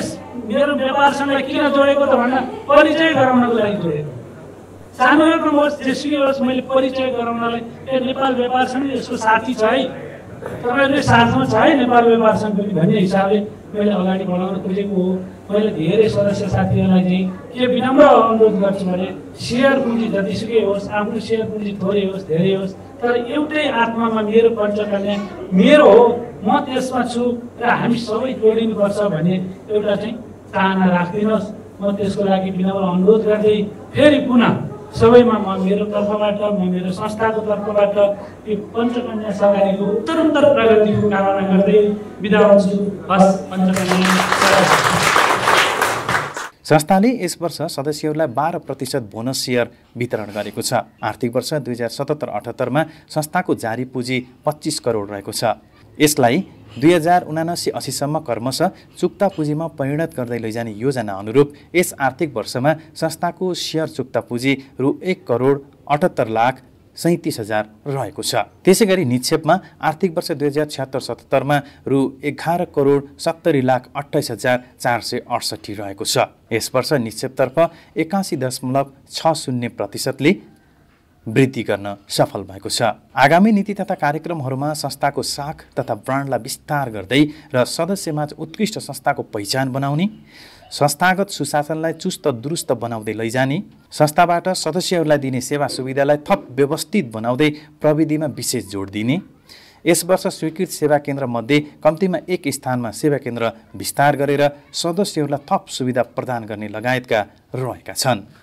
मेरो व्यापारसँगलाई किन जोडेको त भन्दा परिचय गराउनको लागि जोडेको। सानो रकम होस् जेसुकै होस् मैले परिचय गराउनलाई नेपाल व्यापार सङ्घ यसको साथी छ है, तपाईँहरूले साथमा छ है नेपाल व्यापार सङ्घ पनि भन्ने हिसाबले मैले अगाडि बढाउन खोजेको हो। मैले धेरै सदस्य साथीहरूलाई चाहिँ के विनम्र अनुरोध गर्छु भने सेयर पुँजी जतिसुकै होस्, आफ्नो सेयर पुँजी थोरै होस् धेरै होस् तर एउटै आत्मामा मेरो पञ्चकन्या मेरो हो, म त्यसमा छु र हामी सबै जोडिनुपर्छ भन्ने एउटा चाहिँ चाहना राख्दिनुहोस्। म त्यसको लागि विनम्र अनुरोध गर्दै फेरि पुनः सबैमा म मेरो तर्फबाट, म मेरो संस्थाको तर्फबाट यो पञ्चकन्या सवारीको उत्तरोत्तर प्रगतिको कामना गर्दै बिदा हुन्छु। हस्, पञ्चकन्या। संस्थाले यस वर्ष सदस्यहरूलाई 12% बोनस सेयर वितरण गरेको छ। आर्थिक वर्ष 2077-78 संस्थाको जारी पुँजी 25 करोड रहेको छ। यसलाई 2079-80सम्म क्रमशः चुक्ता पुँजीमा परिणत गर्दै लैजाने योजना अनुरूप यस आर्थिक वर्षमा संस्थाको सेयर चुक्ता पुँजी रु 1,78,37,000 रहेको छ। त्यसै गरी निक्षेपमा आर्थिक वर्ष 2076-77 रु 11,70,28,468 रहेको छ। यस वर्ष निक्षेपतर्फ 81.60% वृद्धि गर्न सफल भएको छ। आगामी नीति तथा कार्यक्रमहरूमा संस्थाको साख तथा ब्रान्डलाई विस्तार गर्दै र सदस्यमाझ उत्कृष्ट संस्थाको पहिचान बनाउने, संस्थागत सुशासनलाई चुस्त दुरुस्त बनाउँदै लैजाने, संस्थाबाट सदस्यहरूलाई दिने सेवा सुविधालाई थप व्यवस्थित बनाउँदै प्रविधिमा विशेष जोड दिने, यस वर्ष स्वीकृत सेवा केन्द्र मध्ये कम्तीमा 1 स्थानमा सेवा केन्द्र विस्तार गरेर सदस्यहरूलाई थप सुविधा प्रदान गर्ने लगायतका रहेका छन्।